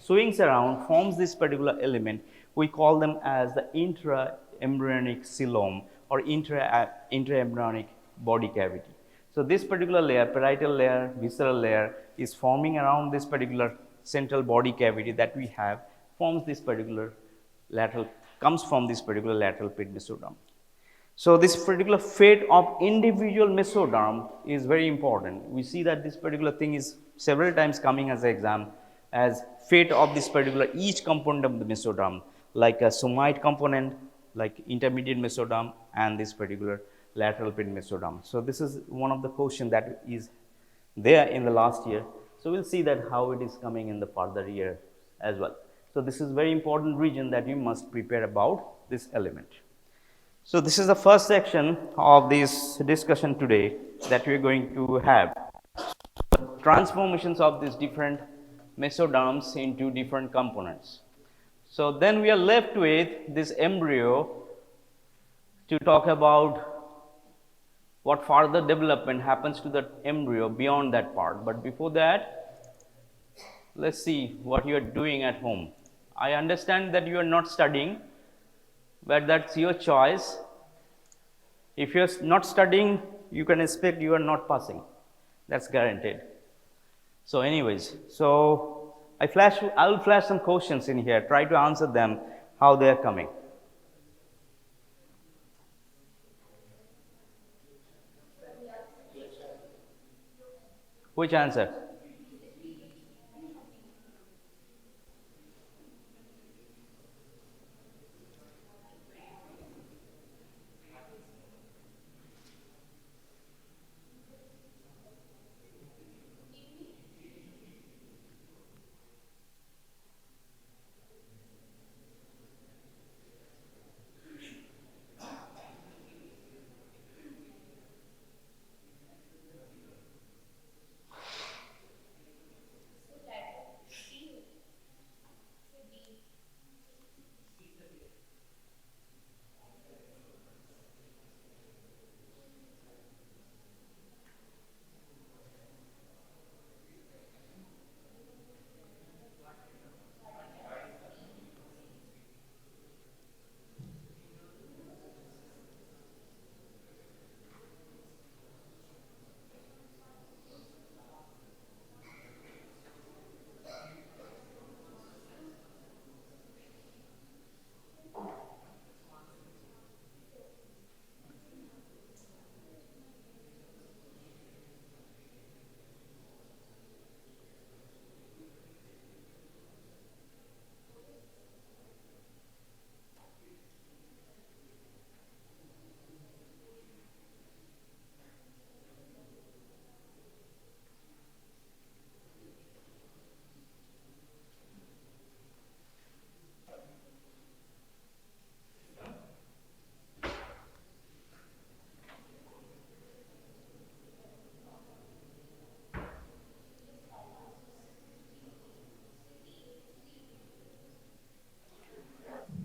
swings around, forms this particular element. We call them as the intra-embryonic coelom or intra-embryonic body cavity. So this particular layer, parietal layer, visceral layer, is forming around this particular central body cavity that we have, forms this particular lateral, comes from this particular lateral pit mesoderm. So this particular fate of individual mesoderm is very important. We see that this particular thing is several times coming as an exam as fate of this particular each component of the mesoderm, like a somoid component, like intermediate mesoderm, and this particular lateral pit mesoderm. So this is one of the questions that is there in the last year. So we'll see that how it is coming in the further year as well. So this is very important region that you must prepare about this element. So this is the first section of this discussion today that we are going to have. Transformations of these different mesoderms into different components. So then we are left with this embryo to talk about what further development happens to the embryo beyond that part. But before that, let's see what you are doing at home. I understand that you are not studying, but that's your choice. If you are not studying, you can expect you are not passing. That's guaranteed. So anyways, so I will flash some questions in here. Try to answer them how they are coming. Which answer?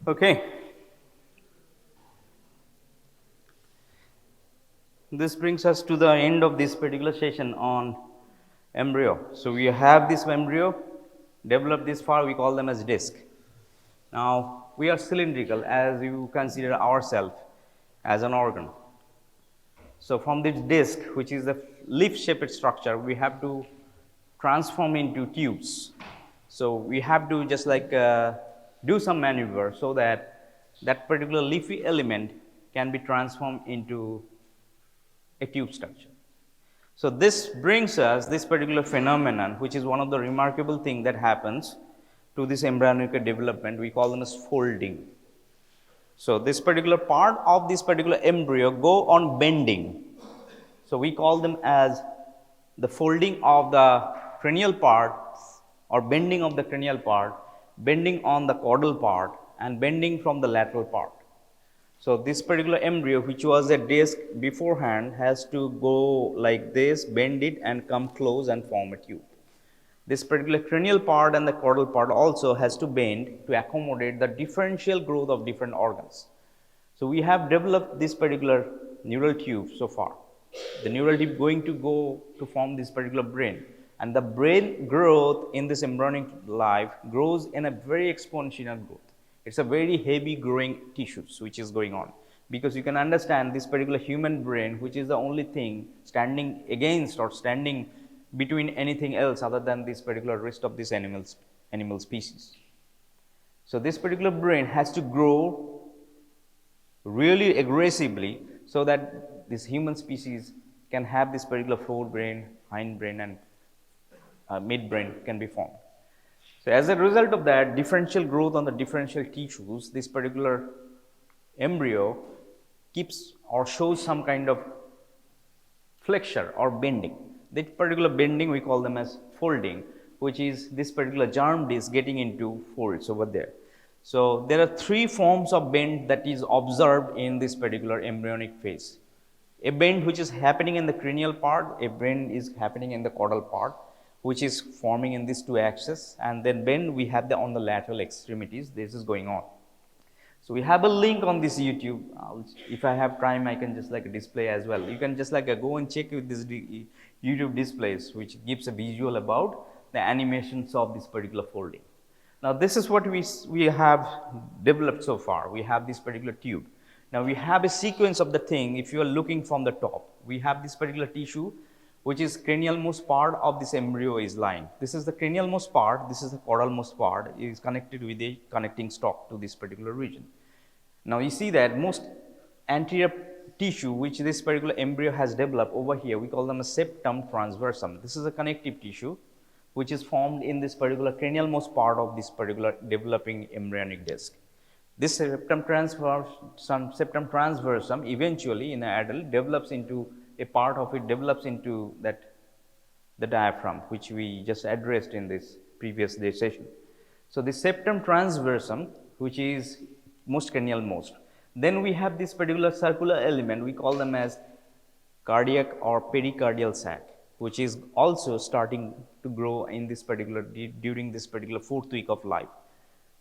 Okay. This brings us to the end of this particular session on embryo. So we have this embryo developed this far, we call them as disc. Now we are cylindrical as you consider ourselves as an organ. So from this disc, which is the leaf shaped structure, we have to transform into tubes. So we have to just like do some maneuver so that that particular leafy element can be transformed into a tube structure. So this brings us this particular phenomenon, which is one of the remarkable thing that happens to this embryonic development. We call them as folding. So this particular part of this particular embryo go on bending. So we call them as the folding of the cranial part or bending of the cranial part, bending on the caudal part, and bending from the lateral part. So this particular embryo, which was a disc beforehand, has to go like this, bend it and come close and form a tube. This particular cranial part and the caudal part also has to bend to accommodate the differential growth of different organs. So we have developed this particular neural tube so far. The neural tube going to go to form this particular brain, and the brain growth in this embryonic life grows in a very exponential growth. It's a very heavy growing tissues which is going on. because you can understand this particular human brain, which is the only thing standing against or standing between anything else other than this particular rest of this animal species. So this particular brain has to grow really aggressively so that this human species can have this particular forebrain, hindbrain, and midbrain can be formed. So as a result of that, differential growth on the differential tissues, this particular embryo keeps or shows some kind of flexure or bending. That particular bending we call them as folding, which is this particular germ disc getting into folds over there. So there are three forms of bend that is observed in this particular embryonic phase. A bend which is happening in the cranial part, a bend is happening in the caudal part, which is forming in these two axes, and then bend we have on the lateral extremities. This is going on. So we have a link on this YouTube. If I have time, I can just like display as well. You can just like go and check with this YouTube displays, which gives a visual about the animations of this particular folding. Now this is what we have developed so far. We have this particular tube. Now we have a sequence of the thing. If you are looking from the top, we have this particular tissue, which is cranial-most part of this embryo is lying. This is the cranial-most part, this is the caudal-most part, it is connected with a connecting stalk to this particular region. Now you see that most anterior tissue which this particular embryo has developed over here, we call them a septum transversum. This is a connective tissue which is formed in this particular cranial-most part of this particular developing embryonic disc. This septum transversum eventually in an adult develops into a part of it develops into the diaphragm, which we just addressed in this previous day session. So the septum transversum, which is most cranial most. Then we have this particular circular element, we call them as cardiac or pericardial sac, which is also starting to grow in this particular during this particular 4th week of life.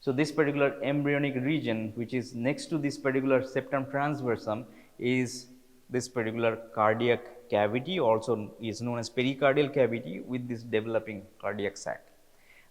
So this particular embryonic region, which is next to this particular septum transversum, is this particular cardiac cavity, also is known as pericardial cavity, with this developing cardiac sac.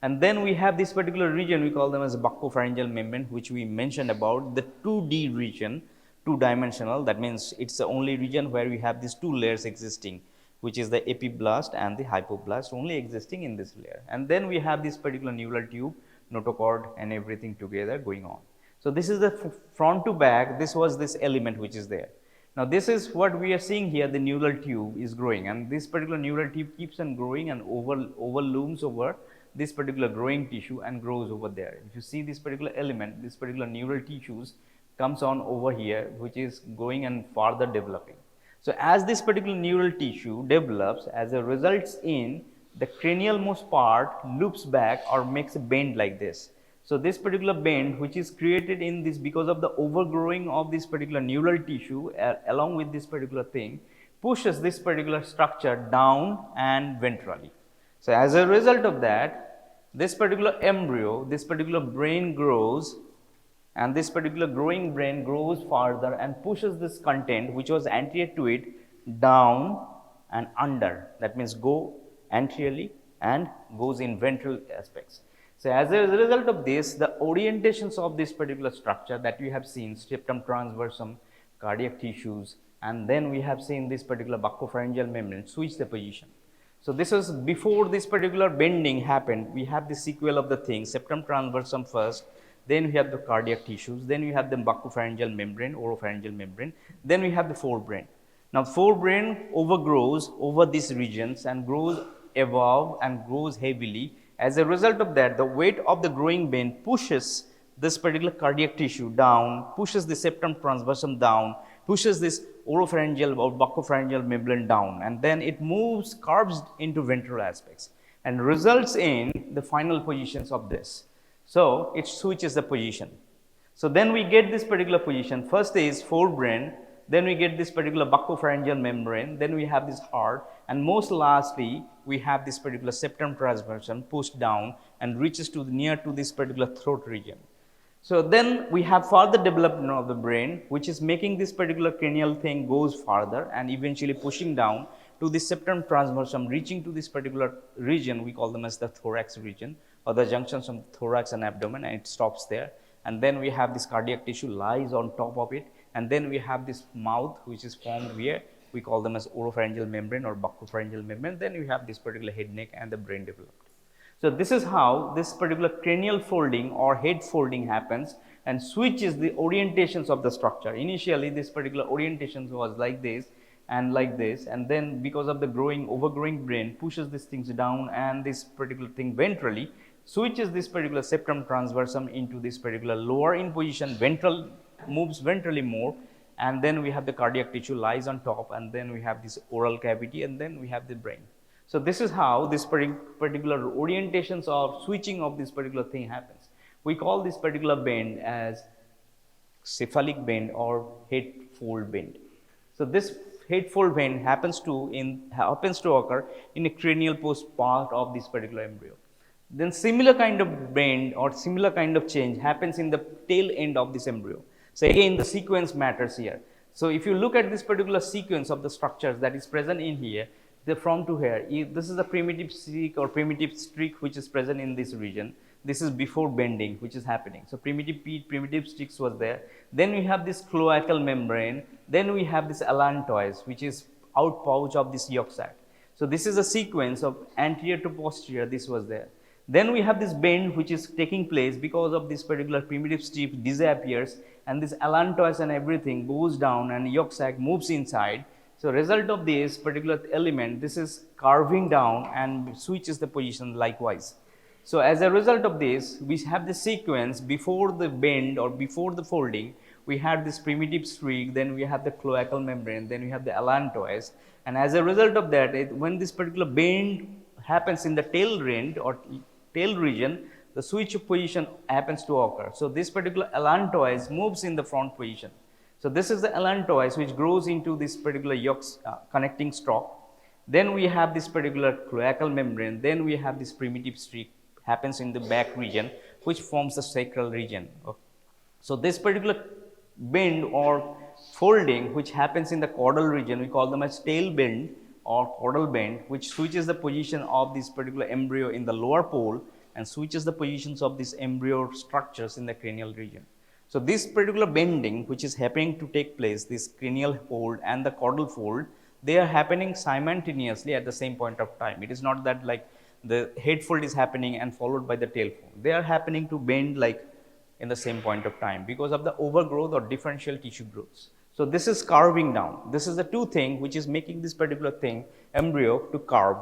And then we have this particular region, we call them as buccopharyngeal membrane, which we mentioned about the 2D region, two-dimensional. That means it's the only region where we have these two layers existing, which is the epiblast and the hypoblast only existing in this layer. And then we have this particular neural tube, notochord, and everything together going on. So this is the front to back, this was this element which is there. Now this is what we are seeing here, the neural tube is growing, and this particular neural tube keeps on growing and overlooms over this particular growing tissue and grows over there. If you see this particular element, this particular neural tissues comes on over here, which is going and further developing. So as this particular neural tissue develops, as a results in the cranial most part loops back or makes a bend like this. So this particular bend, which is created in this because of the overgrowing of this particular neural tissue along with this particular thing, pushes this particular structure down and ventrally. So as a result of that, this particular embryo, this particular brain grows, and this particular growing brain grows further and pushes this content which was anterior to it down and under. That means go anteriorly and goes in ventral aspects. So as a result of this, the orientations of this particular structure that we have seen, septum transversum, cardiac tissues, and then we have seen this particular buccopharyngeal membrane switch the position. So this was before this particular bending happened. We have the sequel of the thing, septum transversum first, then we have the cardiac tissues, then we have the buccopharyngeal membrane, oropharyngeal membrane, then we have the forebrain. Now forebrain overgrows over these regions and grows above and grows heavily. As a result of that, the weight of the growing brain pushes this particular cardiac tissue down, pushes the septum transversum down, pushes this oropharyngeal or buccopharyngeal membrane down, and then it moves, curves into ventral aspects and results in the final positions of this. So it switches the position. So then we get this particular position. First is forebrain, then we get this particular buccopharyngeal membrane, then we have this heart, and most lastly we have this particular septum transversum pushed down and reaches to near to this particular throat region. So then we have further development of the brain, which is making this particular cranial thing goes farther and eventually pushing down to the septum transversum, reaching to this particular region, we call them as the thorax region, or the junctions of thorax and abdomen, and it stops there. And then we have this cardiac tissue lies on top of it, and then we have this mouth which is formed here. We call them as oropharyngeal membrane or buccopharyngeal membrane. Then we have this particular head, neck, and the brain developed. So this is how this particular cranial folding or head folding happens and switches the orientations of the structure. Initially, this particular orientation was like this and like this, and then because of the overgrowing brain pushes these things down, and this particular thing ventrally switches this particular septum transversum into this particular lower in position, ventral moves ventrally more, and then we have the cardiac tissue lies on top, and then we have this oral cavity, and then we have the brain. So this is how this particular orientations of switching of this particular thing happens. We call this particular bend as cephalic bend or head fold bend. So this head fold bend happens to occur in a cranial post part of this particular embryo. Then similar kind of bend or similar kind of change happens in the tail end of this embryo. So again, the sequence matters here. So if you look at this particular sequence of the structures that is present in here, from to here, this is the primitive streak or primitive streak which is present in this region. This is before bending which is happening. So primitive streaks was there. Then we have this cloacal membrane. Then we have this allantois, which is out pouch of this yolk sac. So this is a sequence of anterior to posterior. This was there. Then we have this bend which is taking place because of this particular primitive strip disappears, and this allantois and everything goes down, and yolk sac moves inside. So result of this particular element, this is carving down and switches the position likewise. So as a result of this, we have the sequence before the bend or before the folding. We had this primitive streak, then we have the cloacal membrane, then we have the allantois, and as a result of that, when this particular bend happens in the tail end or tail region, the switch of position happens to occur. So this particular allantois moves in the front position. So this is the allantois which grows into this particular yolk connecting stalk. Then we have this particular cloacal membrane. Then we have this primitive streak happens in the back region, which forms the sacral region. Okay. So this particular bend or folding which happens in the caudal region, we call them as tail bend or caudal bend, which switches the position of this particular embryo in the lower pole and switches the positions of these embryo structures in the cranial region. So this particular bending which is happening to take place, this cranial fold and the caudal fold, they are happening simultaneously at the same point of time. It is not that like the head fold is happening and followed by the tail fold. They are happening to bend like in the same point of time because of the overgrowth or differential tissue growths. So this is carving down. This is the two thing which is making this particular thing, embryo, to carve.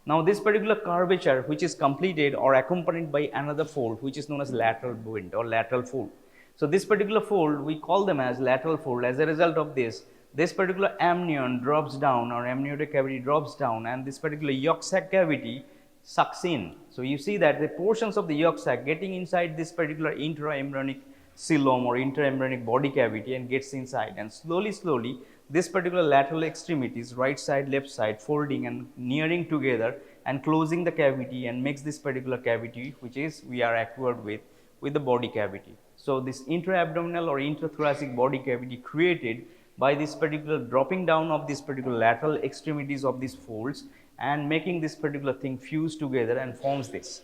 Now this particular curvature which is completed or accompanied by another fold which is known as lateral bend or lateral fold. So this particular fold, we call them as lateral fold. As a result of this particular amnion drops down or amniotic cavity drops down, and this particular yolk sac cavity sucks in. So you see that the portions of the yolk sac getting inside this particular intraembryonic coelom or intraembryonic body cavity and gets inside, and slowly this particular lateral extremities, right side, left side, folding and nearing together and closing the cavity and makes this particular cavity which is we are acquired with the body cavity. So this intra-abdominal or intrathoracic body cavity created by this particular dropping down of this particular lateral extremities of these folds and making this particular thing fuse together and forms this.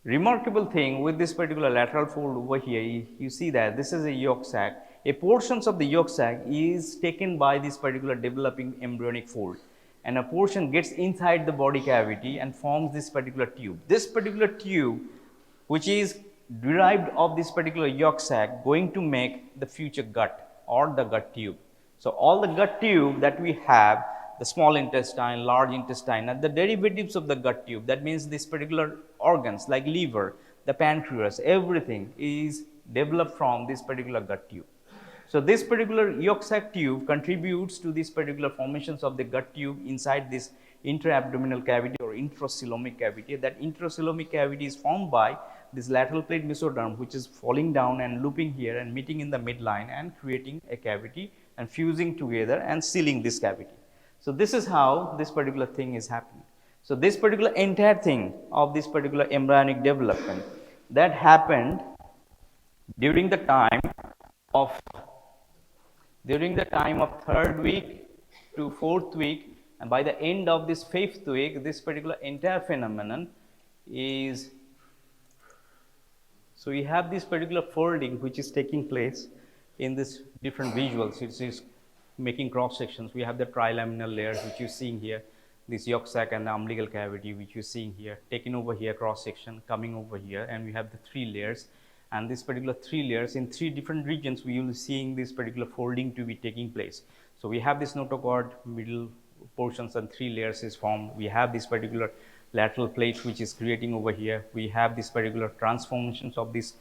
Remarkable thing with this particular lateral fold over here, you see that this is a yolk sac. A portions of the yolk sac is taken by this particular developing embryonic fold, and a portion gets inside the body cavity and forms this particular tube. This particular tube, which is derived of this particular yolk sac, going to make the future gut or the gut tube. So all the gut tube that we have, the small intestine, large intestine, and the derivatives of the gut tube, that means this particular organs like liver, the pancreas, everything is developed from this particular gut tube. So this particular yolk sac tube contributes to this particular formations of the gut tube inside this intra-abdominal cavity or intracoelomic cavity. That intracoelomic cavity is formed by this lateral plate mesoderm, which is falling down and looping here and meeting in the midline and creating a cavity and fusing together and sealing this cavity. So this is how this particular thing is happening. So this particular entire thing of this particular embryonic development that happened during the time of third week to fourth week, and by the end of this fifth week, this particular entire phenomenon is, so we have this particular folding which is taking place in this different visuals, it is making cross sections. We have the trilaminar layers which you're seeing here, this yolk sac and the umbilical cavity which you're seeing here, taken over here cross section, coming over here, and we have the 3 layers. And this particular 3 layers in 3 different regions, we will be seeing this particular folding to be taking place. So we have this notochord middle portions and 3 layers is formed. We have this particular lateral plate which is creating over here. We have this particular transformations of this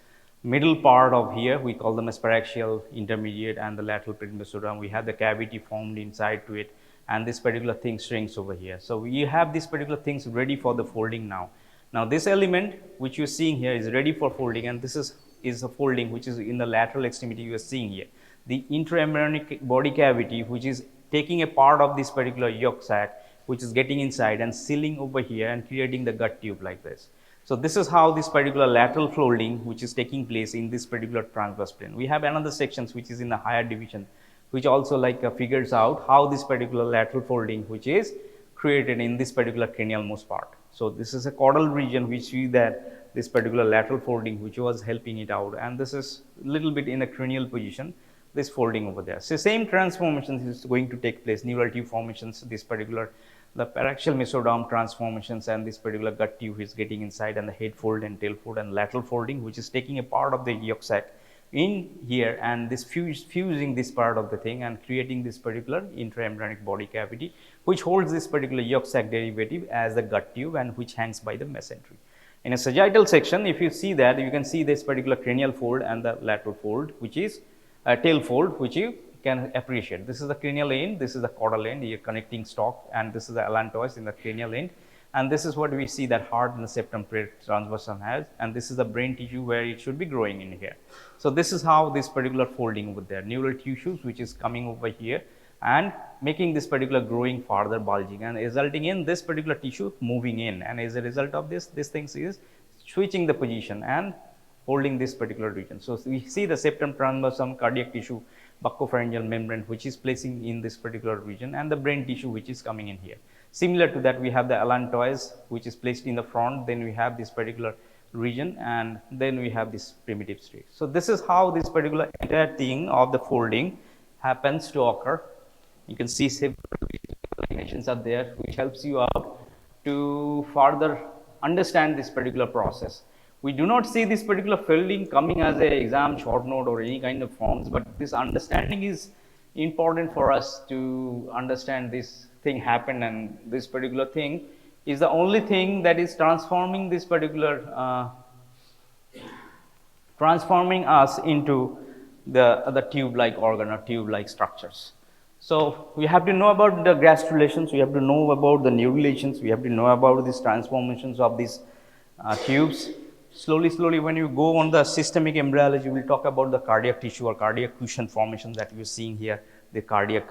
middle part of here, we call them as paraxial, intermediate, and the lateral plate mesoderm. We have the cavity formed inside to it, and this particular thing shrinks over here. So we have this particular things ready for the folding now. Now this element which you're seeing here is ready for folding, and this is a folding which is in the lateral extremity you are seeing here. The intraembryonic body cavity which is taking a part of this particular yolk sac which is getting inside and sealing over here and creating the gut tube like this. So this is how this particular lateral folding which is taking place in this particular transverse plane. We have another sections which is in the higher division which also figures out how this particular lateral folding which is created in this particular cranial most part. So this is a caudal region which see that this particular lateral folding which was helping it out, and this is a little bit in a cranial position, this folding over there. So same transformations is going to take place, neural tube formations, this particular the paraxial mesoderm transformations, and this particular gut tube is getting inside, and the head fold and tail fold and lateral folding which is taking a part of the yolk sac in here, and this fusing this part of the thing and creating this particular intraembryonic body cavity which holds this particular yolk sac derivative as the gut tube and which hangs by the mesentery. In a sagittal section, if you see that, you can see this particular cranial fold and the lateral fold which is a tail fold which you can appreciate. This is the cranial end, this is the caudal end, your connecting stalk, and this is the allantois in the cranial end, and this is what we see that heart and the septum transversum has, and this is the brain tissue where it should be growing in here. So this is how this particular folding over there, neural tissues which is coming over here and making this particular growing farther bulging and resulting in this particular tissue moving in, and as a result of this thing is switching the position and holding this particular region. So we see the septum transversum, cardiac tissue, buccopharyngeal membrane which is placing in this particular region, and the brain tissue which is coming in here. Similar to that, we have the allantois which is placed in the front, then we have this particular region, and then we have this primitive stage. So this is how this particular entire thing of the folding happens to occur. You can see several animations are there which helps you out to further understand this particular process. We do not see this particular folding coming as an exam short note or any kind of forms, but this understanding is important for us to understand this thing happened, and this particular thing is the only thing that is transforming this particular transforming us into the tube-like organ or tube-like structures. So we have to know about the gastrulations, we have to know about the neurulations, we have to know about these transformations of these tubes. Slowly when you go on the systemic embryology, we will talk about the cardiac tissue or cardiac cushion formation that you are seeing here, the cardiac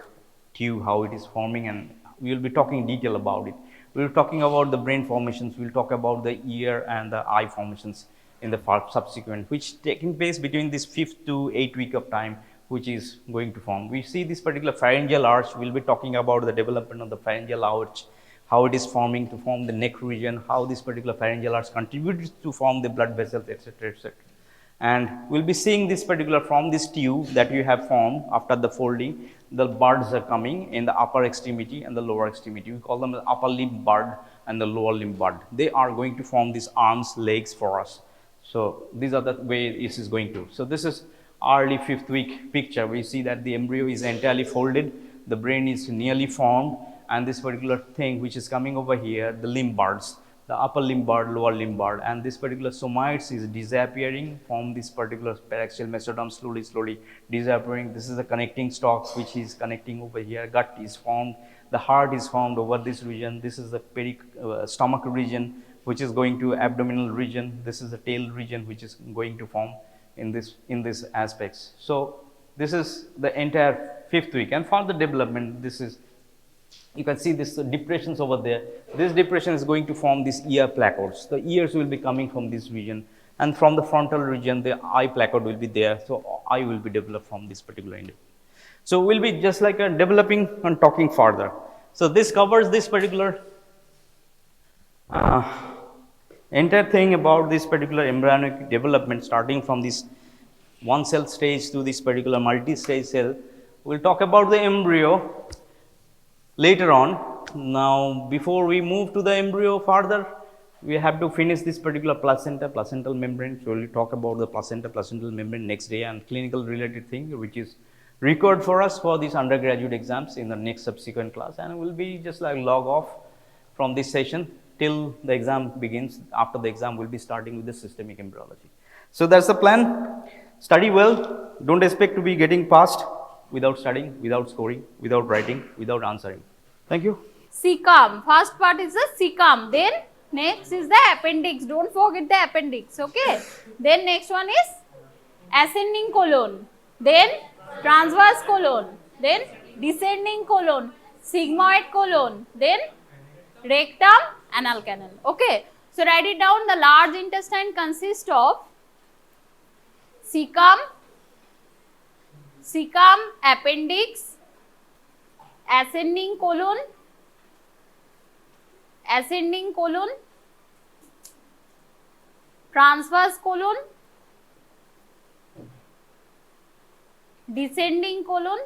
tube, how it is forming, and we will be talking in detail about it. We will be talking about the brain formations, we will talk about the ear and the eye formations in the subsequent, which taking place between this 5th to 8th week of time, which is going to form. We see this particular pharyngeal arch, we will be talking about the development of the pharyngeal arch, how it is forming to form the neck region, how this particular pharyngeal arch contributes to form the blood vessels, etc., etc. And we'll be seeing this particular from this tube that you have formed after the folding, the buds are coming in the upper extremity and the lower extremity. We call them the upper limb bud and the lower limb bud. They are going to form these arms, legs for us. So these are the way this is going to. So this is early 5th week picture. We see that the embryo is entirely folded, the brain is nearly formed, and this particular thing which is coming over here, the limb buds, the upper limb bud, lower limb bud, and this particular somites is disappearing from this particular paraxial mesoderm, slowly disappearing. This is the connecting stalk which is connecting over here. Gut is formed, the heart is formed over this region. This is the stomach region which is going to abdominal region. This is the tail region which is going to form in this aspects. So this is the entire 5th week, and for the development, this is, you can see this depressions over there. This depression is going to form these ear placodes. The ears will be coming from this region, and from the frontal region the eye placode will be there. So eye will be developed from this particular end. So we'll be just like developing and talking further. So this covers this particular entire thing about this particular embryonic development, starting from this one cell stage to this particular multi-stage cell. We'll talk about the embryo later on. Now, before we move to the embryo further, we have to finish this particular placental membrane. So, we'll talk about the placental membrane next day, and clinical related thing which is required for us for these undergraduate exams in the next subsequent class, and we'll be just like log off from this session till the exam begins. After the exam, we'll be starting with the systemic embryology. So, that's the plan. Study well. Don't expect to be getting passed without studying, without scoring, without writing, without answering. Thank you. Cecum. First part is the cecum. Then next is the appendix. Don't forget the appendix. Okay. Then next one is ascending colon. Then transverse colon. Then descending colon. Sigmoid colon. Then rectum, anal canal. Okay. So write it down. The large intestine consists of cecum, appendix, ascending colon, transverse colon, descending colon,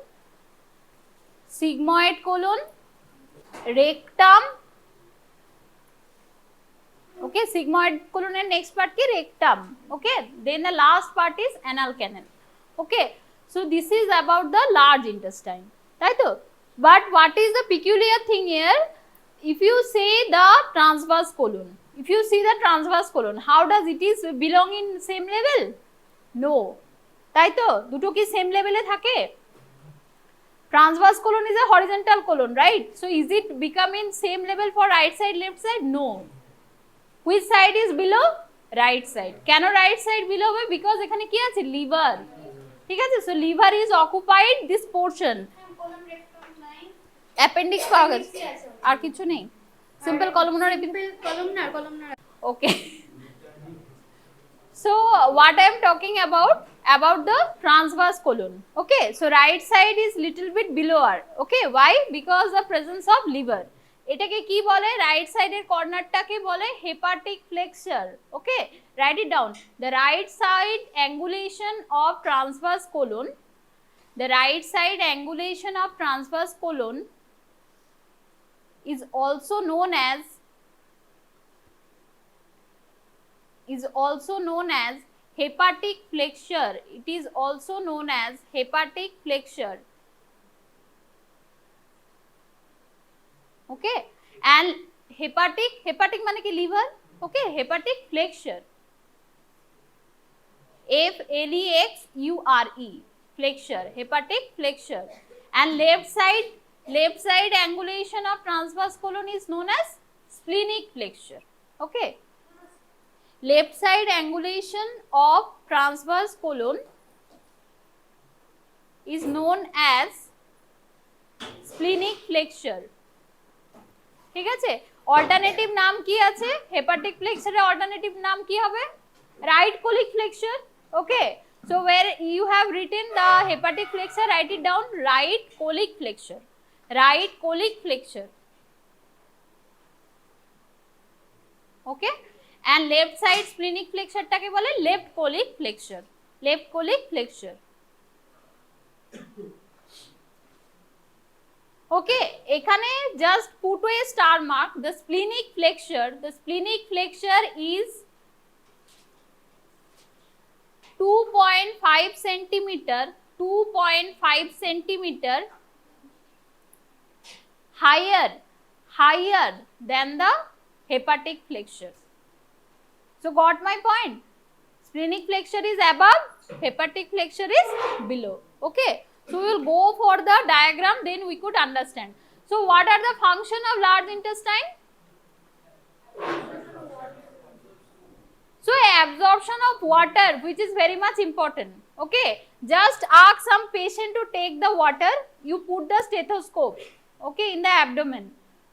sigmoid colon, rectum. Okay, sigmoid colon and next part ki rectum. Okay, then the last part is anal canal. Okay, so this is about the large intestine, right? But what is the peculiar thing here? If you say the transverse colon, how does it is belong in same level? No, তাই তো দুটো কি same লেভেলে থাকে? Transverse colon is a horizontal colon, right? So is it become in same level for right side, left side? No. Which side is below? Right side. কেন right side below হবে? Because এখানে কি আছে? Liver. ঠিক আছে? So liver is occupied this portion. Appendix পাওয়া গেছে আর কিছু নেই, simple columnar okay. So what I am talking about the transverse colon. Okay, so right side is little bit belower. Okay, why? Because the presence of liver. এটাকে কি বলে? Right সাইডের কর্নারটাকে বলে hepatic flexure. Okay, write it down. The right side angulation of transverse colon, the right side angulation of transverse colon is also known as hepatic flexure. It is also known as hepatic flexure. Okay, and hepatic মানে কি liver. Okay, hepatic flexure, FLEXURE, flexure, hepatic flexure. And left side angulation of transverse colon is known as splenic flexure. Okay, left side angulation of transverse colon is known as splenic flexure. ঠিক আছে, alternative নাম কি আছে? Hepatic ফ্লেক্সারের alternative নাম কি হবে? Right colic flexor. Okay, so where you have written the hepatic flexure, write it down, right colic flexure, right colic flexure. Okay, and left side splenic flexure টাকে বলে left colic flexure, left colic flexure. Okay, এখানে just put a star mark. The splenic flexure is 2.5 centimeter higher than the hepatic flexure. So got my point? Splenic flexure is above, hepatic flexure is below. Okay, so we will go for the diagram, then we could understand. So what are the function of large intestine? So absorption of water, which is very much important. Okay, just ask some patient to take the water, you put the stethoscope, okay, in the abdomen.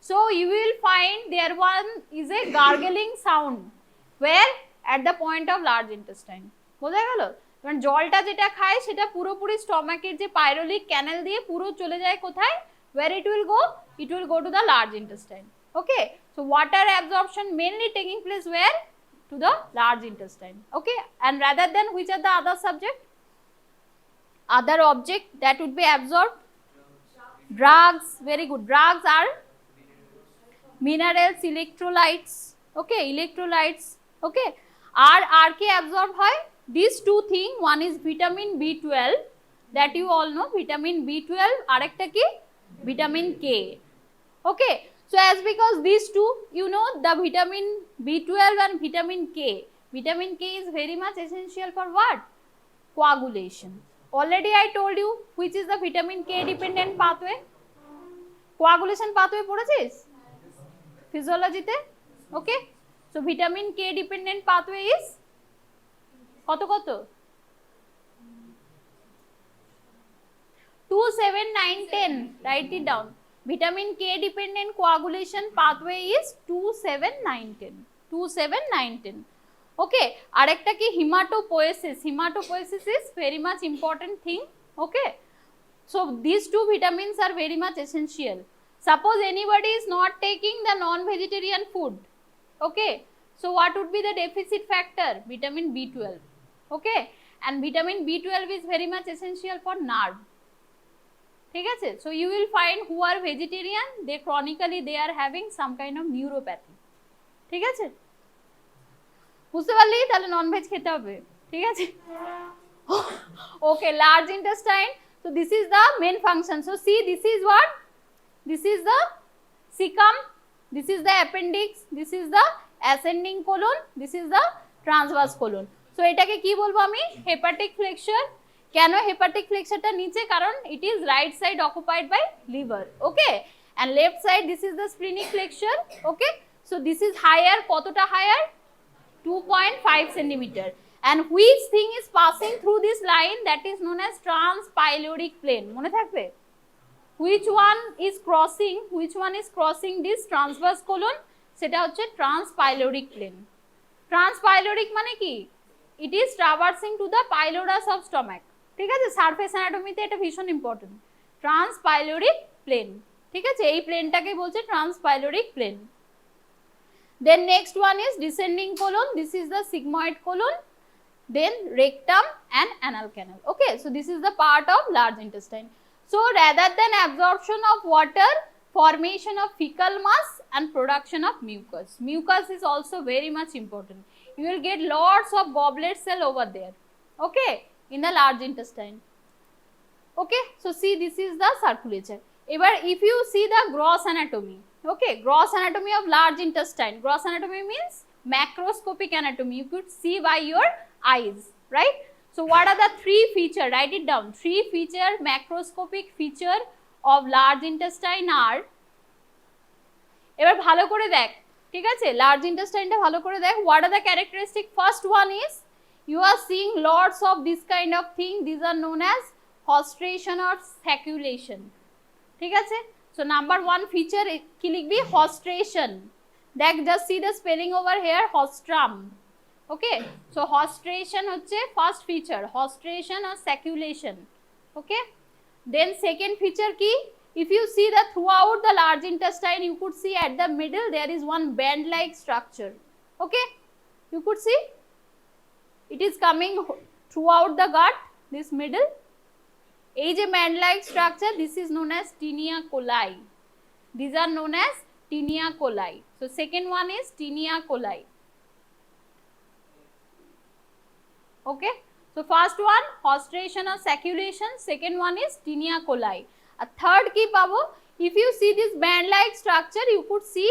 So you will find there one is a gargling sound. Where? At the point of large intestine. বোঝা গেল? কারণ জলটা যেটা খায় সেটা পুরোপুরি স্টমাকের যে পাইরোলিক ক্যানেল দিয়ে পুরো চলে যায় কোথায়? Where it will go? It will go to the large intestine. Okay, so water absorption mainly taking place where? To the large intestine. Okay, and rather than which are the other subject? Other object that would be absorbed? Drugs, very good. Drugs are minerals, electrolytes, okay, electrolytes, okay. Are ke absorb hoy? These two things, one is vitamin B12, that you all know, vitamin B12, arekta ki? Vitamin K, okay. So as because these two, you know, the vitamin B12 and vitamin K is very much essential for what? Coagulation. Already I told you which is the vitamin K dependent pathway. Coagulation pathway পড়েছিস physiology-তে, okay. So vitamin K dependent pathway is কত কত 2, 7, 9, 10, write it down. Vitamin K dependent coagulation pathway is 2, 7, 9, 10, 2, 7, 9, 10, okay. আরেকটা কি hematopoiesis. Hematopoiesis is very much important thing, okay. So these two vitamins are very much essential. Suppose anybody is not taking the non-vegetarian food, okay. So what would be the deficit factor? Vitamin B12, okay. And vitamin B12 is very much essential for nerve. ঠিক আছে? So you will find who are vegetarian, they chronically they are having some kind of neuropathy. ঠিক আছে? বুঝতে পারলি? তাহলে non veg খেতে হবে। ঠিক আছে? Okay, large intestine. So this is the main function. So see, this is what? This is the cecum, this is the appendix, this is the ascending colon, this is the transverse colon. So এটাকে কি বলবো আমি? Hepatic flexure. কেন hepatic flexure টা নিচে? কারণ it is right side occupied by liver, okay. And left side this is the splenic flexure, okay. So this is higher, কতটা higher? 2.5 centimeter. And which thing is passing through this line? That is known as transpyloric plane. মনে থাকবে? Which one is crossing this transverse colon? সেটা হচ্ছে transpyloric plane. Transpyloric মানে কি? It is traversing to the pylorus of stomach. ঠিক আছে? Surface অ্যানাটমিতে এটা ভীষণ ইম্পর্টেন্ট। ট্রান্সপাইলোরিক প্লেন, ঠিক আছে? এই প্লেনটাকে বলছে ট্রান্সপাইলোরিক plane. Then next one is descending colon. This is the sigmoid colon. Then rectum and anal canal. Okay, so this is the part of large intestine. So rather than absorption of water, formation of fecal mass and production of mucus. Mucus is also very much important. You will get lots of goblet cell over there, okay, in the large intestine. Okay, so see, this is the circulature. Ever if you see the gross anatomy, okay, gross anatomy of large intestine. Gross anatomy means macroscopic anatomy. You could see by your eyes, right? So what are the three features? Write it down. Three feature, macroscopic feature of large intestine are, এবার ভালো করে দেখ, ঠিক আছে? Large ইন্টেস্টাইনটা ভালো করে দেখ। What are the characteristic? First one is you are seeing lots of this kind of thing. These are known as hostration or sacculation. ঠিক আছে? So number one feature কি লিখবি? Hostration. দেখ, just see the spelling over here, hostrum. Okay, so hostration হচ্ছে first feature, hostration or sacculation, okay. Then second feature কি? If you see that throughout the large intestine, you could see at the middle there is one band like structure, okay. You could see it is coming throughout the gut, this middle, এই যে band like structure, this is known as tinea coli. These are known as tinea coli. So second one is tinea coli. Okay, so first one hostration or sacculation, second one is tinea coli. A third ki pabo, if you see this band like structure, you could see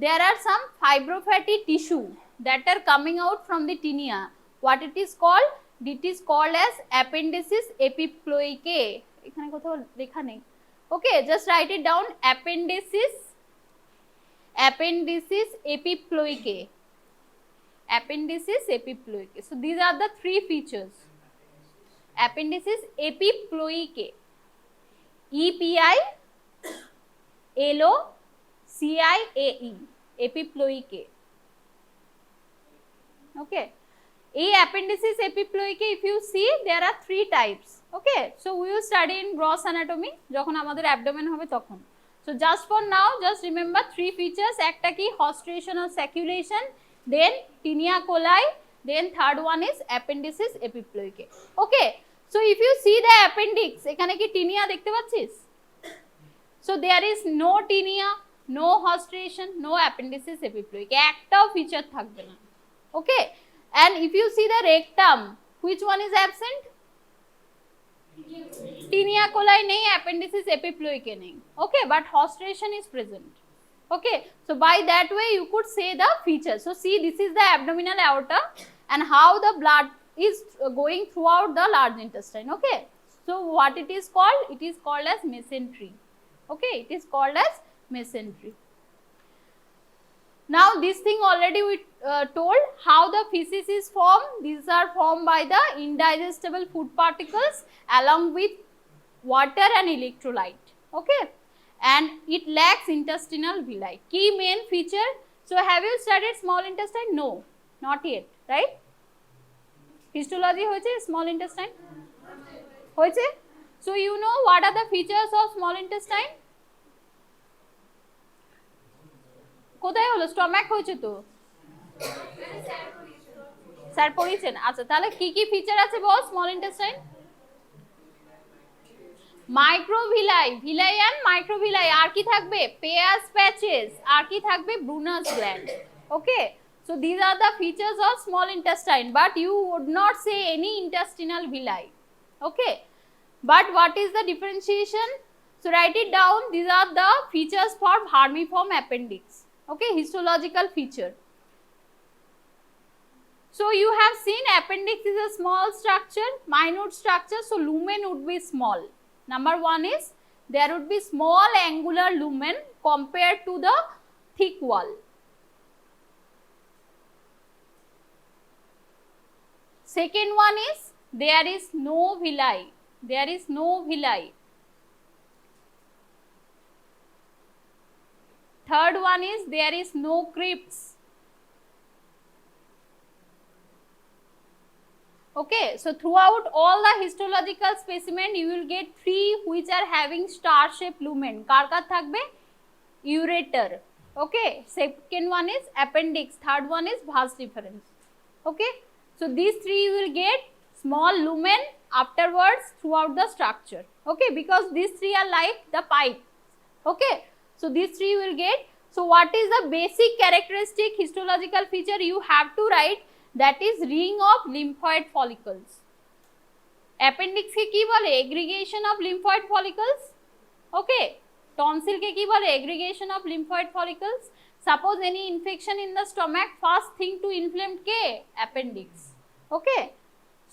there are some fibrofatty tissue that are coming out from the tinea. What it is called? It is called as appendices epiploicae. এখানে কোথাও লেখা নেই, okay, just write it down, appendices epiploicae. Appendices epiploicae. So these are the three features. Appendices epiploicae. EPILOCIAE. Epiploicae. Okay. এই appendices epiploicae, if you see, there are three types. Okay. So we will study in gross anatomy যখন আমাদের abdomen হবে তখন. So just for now, just remember three features. একটা কি? Hostration or sacculation. Then tinea coli, then third one is appendices epiploicae. Okay, So if you see the appendix, এখানে কি tinea দেখতে পাচ্ছিস? So there is no tinea, no hostration, no appendices epiploic, একটাও feature থাকবে না। Okay, and if you see the rectum, which one is absent? Tinea coli নেই, appendices epiploic নেই। Okay, but hostration is present। Okay, so by that way you could say the features. So see, this is the abdominal aorta and how the blood is going throughout the large intestine. Okay, so what it is called? It is called as mesentery. Okay, it is called as mesentery. Now this thing already we told how the feces is formed. These are formed by the indigestible food particles along with water and electrolyte. Okay, and it lacks intestinal villi. Key main feature. So have you studied small intestine? No, not yet, right? Histology hoyeche small intestine hoyeche. So you know what are the features of small intestine? কোথায় হলো? Stomach হয়েছে তো sir পড়িয়েছেন। আচ্ছা, তাহলে কি কি feature আছে বল small intestine? Microvilli, villi and microvilli, আর কি থাকবে? পেয়াস প্যাচেস, আর কি থাকবে? Brunner's gland. Okay, so these are the features of small intestine, but you would not say any intestinal villi. Okay, but what is the differentiation? So write it down. These are the features for vermiform appendix. Okay, histological feature. So you have seen appendix is a small structure, minute structure, so lumen would be small. Number one is there would be small angular lumen compared to the thick wall. Second one is there is no villi, there is no villi. Third one is there is no crypts. Okay, so throughout all the histological specimen you will get three which are having star shaped lumen. কার কার থাকবে? Ureter. Okay, second one is appendix, third one is vas deferens. Okay, so these three you will get small lumen afterwards throughout the structure. Okay, because these three are like the pipe. Okay, so these three you will get. So what is the basic characteristic histological feature you have to write? That is ring of lymphoid follicles. Appendix ke ki bole? Aggregation of lymphoid follicles. Okay, tonsil ke ki bole? Aggregation of lymphoid follicles. Suppose any infection in the stomach, first thing to inflame ke? Appendix. Okay,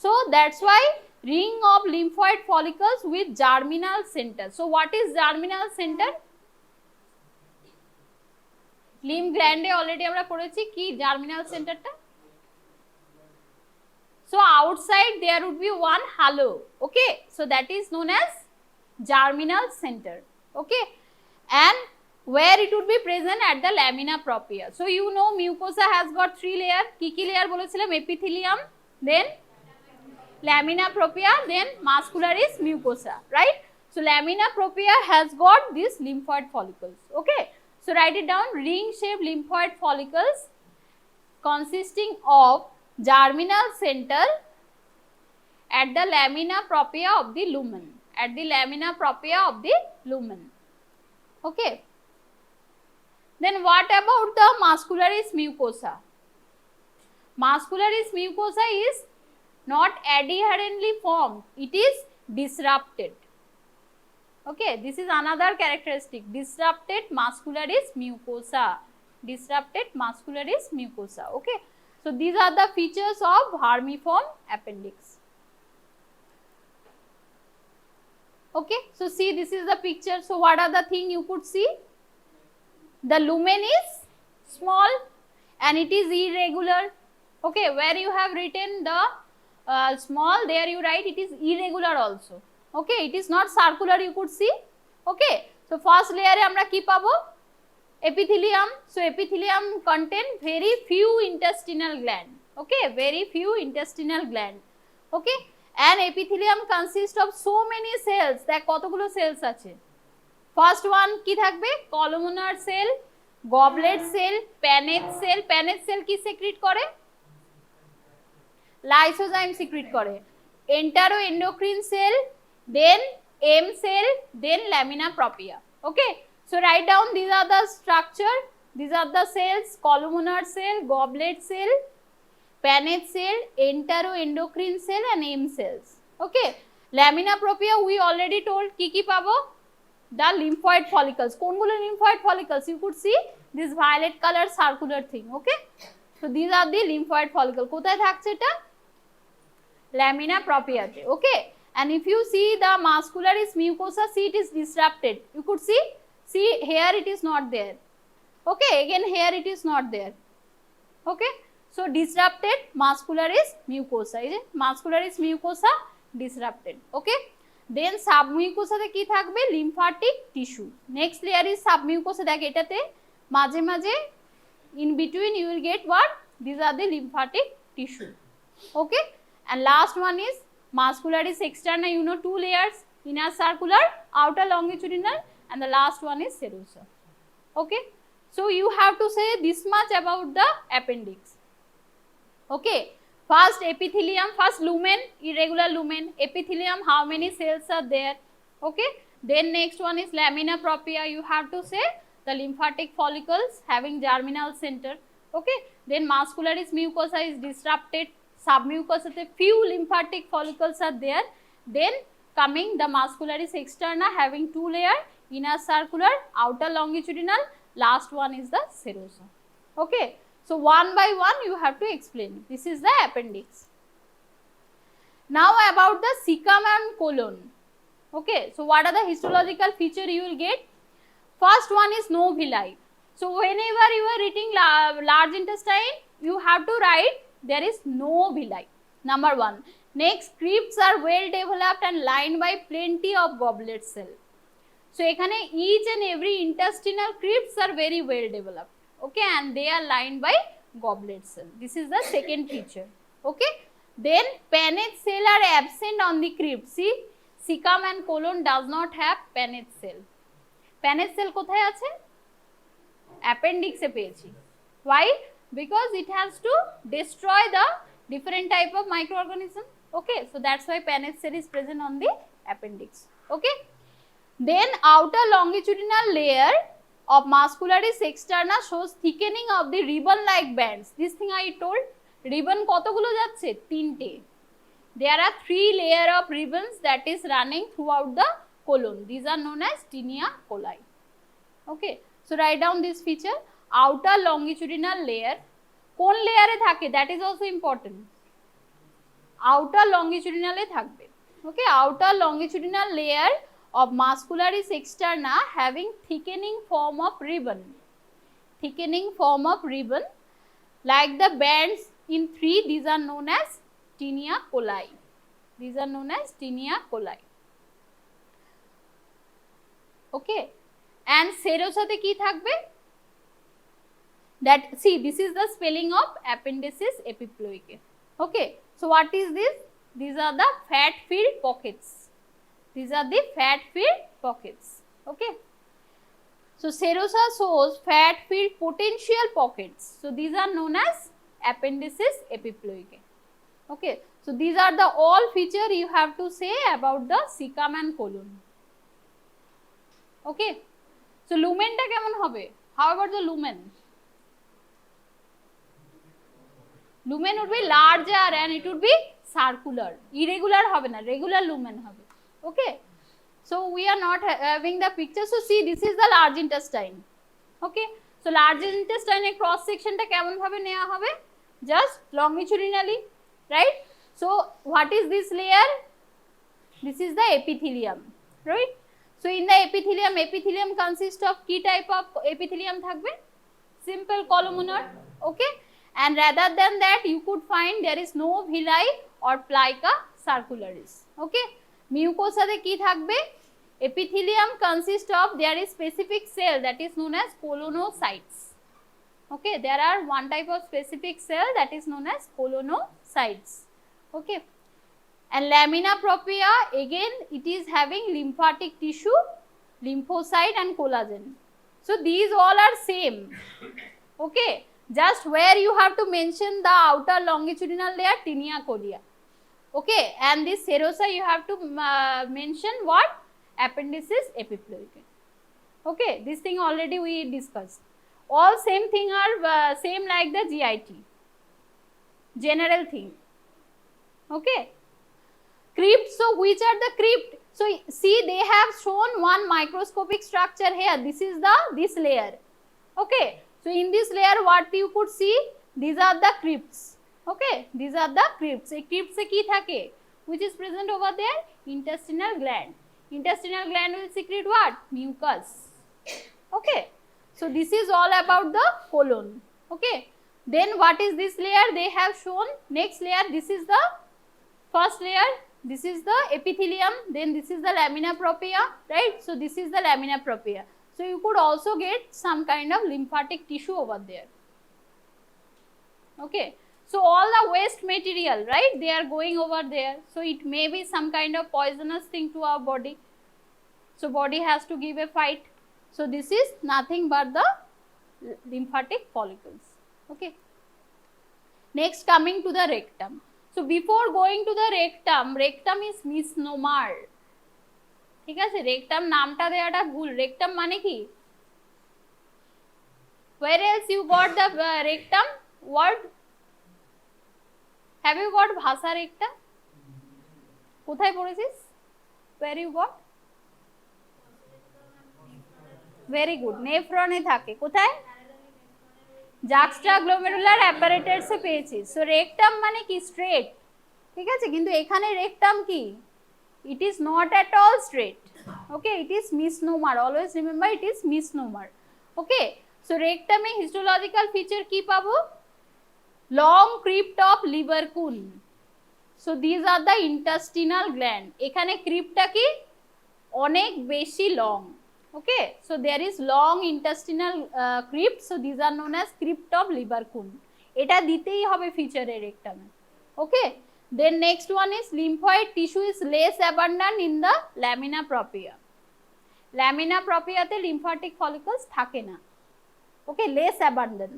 so that's why ring of lymphoid follicles with germinal center. So what is germinal center? Lymph gland already আমরা পড়েছি কি germinal center টা। So outside there would be one halo. Okay, so that is known as germinal center. Okay, and where it would be present at the lamina propria. So you know mucosa has got three layer. কি layer বলেছিলাম? Epithelium, then lamina propria, then muscularis mucosa, right? So lamina propria has got these lymphoid follicles. Okay, so write it down. Ring shaped lymphoid follicles consisting of germinal center at the lamina propria of the lumen, at the lamina propria of the lumen. Okay, then what about the muscularis mucosa? Muscularis mucosa is not adherently formed, it is disrupted. Okay, this is another characteristic, disrupted muscularis mucosa, disrupted muscularis mucosa. Okay, so these are the features of vermiform appendix. Okay, so see, this is the picture. So what are the thing you could see? The lumen is small and it is irregular. Okay, where you have written the small, there you write it is irregular also. Okay, it is not circular, you could see. Okay, so first layer e amra ki pabo? Epithelium. So epithelium contain very few intestinal gland. Okay, very few intestinal gland. Okay, and epithelium consists of so many cells. দেখ কতগুলো cells আছে। First one কি থাকবে? columnar cell, goblet cell, Paneth cell. Paneth cell কি secrete করে? Lysozyme secrete করে। enteroendocrine cell, then M cell, then lamina propria. Okay, so write down these are the structure, these are the cells: columnar cell, goblet cell, Paneth cell, enteroendocrine cell and M cells. Okay, lamina propria we already told ki pabo, the lymphoid follicles. কোনগুলো lymphoid follicles? You could see this violet color circular thing. Okay, so these are the lymphoid follicle. কোথায় থাকছে এটা? Lamina propria. Okay, and if you see the muscularis mucosa, see it is disrupted. You could see here it is not there. Okay, again here it is not there. Okay, so disrupted muscularis mucosa. Is it muscularis mucosa disrupted? Okay, then submucosa te ki thakbe? Lymphatic tissue. Next layer is submucosa. Dekh etate maje maje in between you will get what? These are the lymphatic tissue. Okay, and last one is muscularis externa. You know, two layers: inner circular, outer longitudinal, and the last one is serosa. Okay, so you have to say this much about the appendix. Okay, first epithelium, first lumen, irregular lumen, epithelium, how many cells are there? Okay, then next one is lamina propria. You have to say the lymphatic follicles having germinal center. Okay, then muscularis mucosa is disrupted, submucosa te few lymphatic follicles are there. Then coming the muscularis externa having two layer, inner circular, outer longitudinal, last one is the serosa. Okay, so one by one you have to explain. This is the appendix. Now about the cecum and colon. Okay, so what are the histological feature you will get? First one is no villi. So whenever you are reading large intestine, you have to write there is no villi. Number one. Next, crypts are well developed and lined by plenty of goblet cell. So ekhane each and every intestinal crypts are very well developed. Okay, and they are lined by goblet cell. This is the second feature. Okay, then Paneth cell are absent on the crypt. See, cecum and colon does not have Paneth cell. Paneth cell kothay ache? Appendix e peyechi. Why? Because it has to destroy the different type of microorganism. Okay, so that's why Paneth cell is present on the appendix. Okay, then outer longitudinal layer of muscularis externa shows thickening of the ribbon like bands. This thing I told, ribbon কতগুলো যাচ্ছে? 3টে. There are 3 layer of ribbons that is running throughout the colon. These are known as tinea coli. Okay, so write down this feature. Outer longitudinal layer, কোন layer এ থাকে? That is also important. Outer longitudinal এ থাকবে. Okay, outer longitudinal layer of muscularis externa having thickening form of ribbon. Thickening form of ribbon like the bands in 3, these are known as tinea coli. These are known as tinea coli. Okay, and serosa te ki thakbe? That, see, this is the spelling of appendices epiploicae. Okay, so what is this? These are the fat filled pockets. These are the fat filled pockets. Okay, so serosa shows fat filled potential pockets. So these are known as appendices epiploicae. Okay, so these are the all feature you have to say about the cecum and colon. Okay, so lumen ta kemon hobe? How about the lumen? Lumen would be larger and it would be circular. Irregular hobe na, regular lumen hobe. Okay, so we are not having the picture. So see, this is the large intestine. Okay, so large intestine cross section ta kemon bhabe neya hobe? Just longitudinally, right? So what is this layer? This is the epithelium, right? So in the epithelium consists of key type of epithelium thakbe? Simple columnar. Okay, and rather than that you could find there is no villi or plica circularis. Okay, mucosa te ki thakbe? Epithelium consists of, there is specific cell that is known as colonocytes. Okay, there are one type of specific cell that is known as colonocytes. Okay, and lamina propria, again it is having lymphatic tissue, lymphocyte and collagen. So these all are same. Okay, just where you have to mention the outer longitudinal layer, tinea colia. Okay, and this serosa you have to mention what? Appendices epiploidy. Okay, this thing already we discussed. All same thing are same like the GIT. General thing. Okay. Crypt, so which are the crypt? So see, they have shown one microscopic structure here. This is this layer. Okay. So in this layer what you could see? These are the crypts. Okay. These are the crypts. A crypt se ki thake? Which is present over there? Intestinal gland. Intestinal gland will secrete what? Mucus. Okay. So this is all about the colon. Okay. Then what is this layer? They have shown next layer. This is the first layer. This is the epithelium. Then this is the lamina propria. Right. So this is the lamina propria. So you could also get some kind of lymphatic tissue over there. Okay. So all the waste material, right, they are going over there. So it may be some kind of poisonous thing to our body. So body has to give a fight. So this is nothing but the lymphatic follicles. Okay. Next, coming to the rectum. So before going to the rectum, rectum is misnomer. ঠিক আছে, rectum নামটা দেওয়াটা ভুল। rectum মানে কি? Where else you got the rectum word? Have you got ভাষা recta? কোথায় পড়েছিস? Where you got? Very good. Nephron এ থাকে। কোথায়? juxtaglomerular apparatus এ পেয়েছিস। So rectum মানে কি? straight। ঠিক আছে, কিন্তু এখানে rectum কি? It is not at all straight. Okay, it is misnomer. Always remember it is misnomer. Okay, so rectum A histological feature কি পাবো? Long crypt of Lieberkühn. So these are the intestinal gland. এখানে cryptটা কি? অনেক বেশি long. Okay, so there is long intestinal crypt. So these are known as crypt of Lieberkühn. এটা দিতেই হবে feature এর rectum A. Okay, then next one is lymphoid tissue is less abundant in the lamina propria. Lamina propria te lymphatic follicles থাকে না. Okay, less abundant.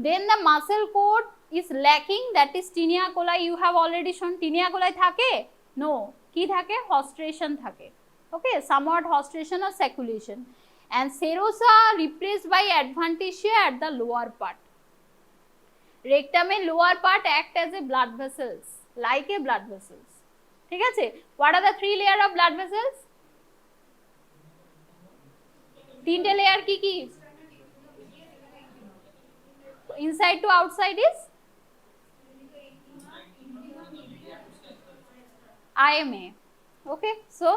Then the muscle coat is lacking, that is tinea coli. You have already shown tinea coli থাকে? No. কি থাকে? Hostration থাকে. Okay, somewhat hostration or circulation. And serosa replaced by adventitia at the lower part. Rectum এর lower part act as a blood vessels, like a blood vessels. ঠিক আছে? What are the three layer of blood vessels? তিনটে layer কি কি? Inside to outside is IMA. Okay, so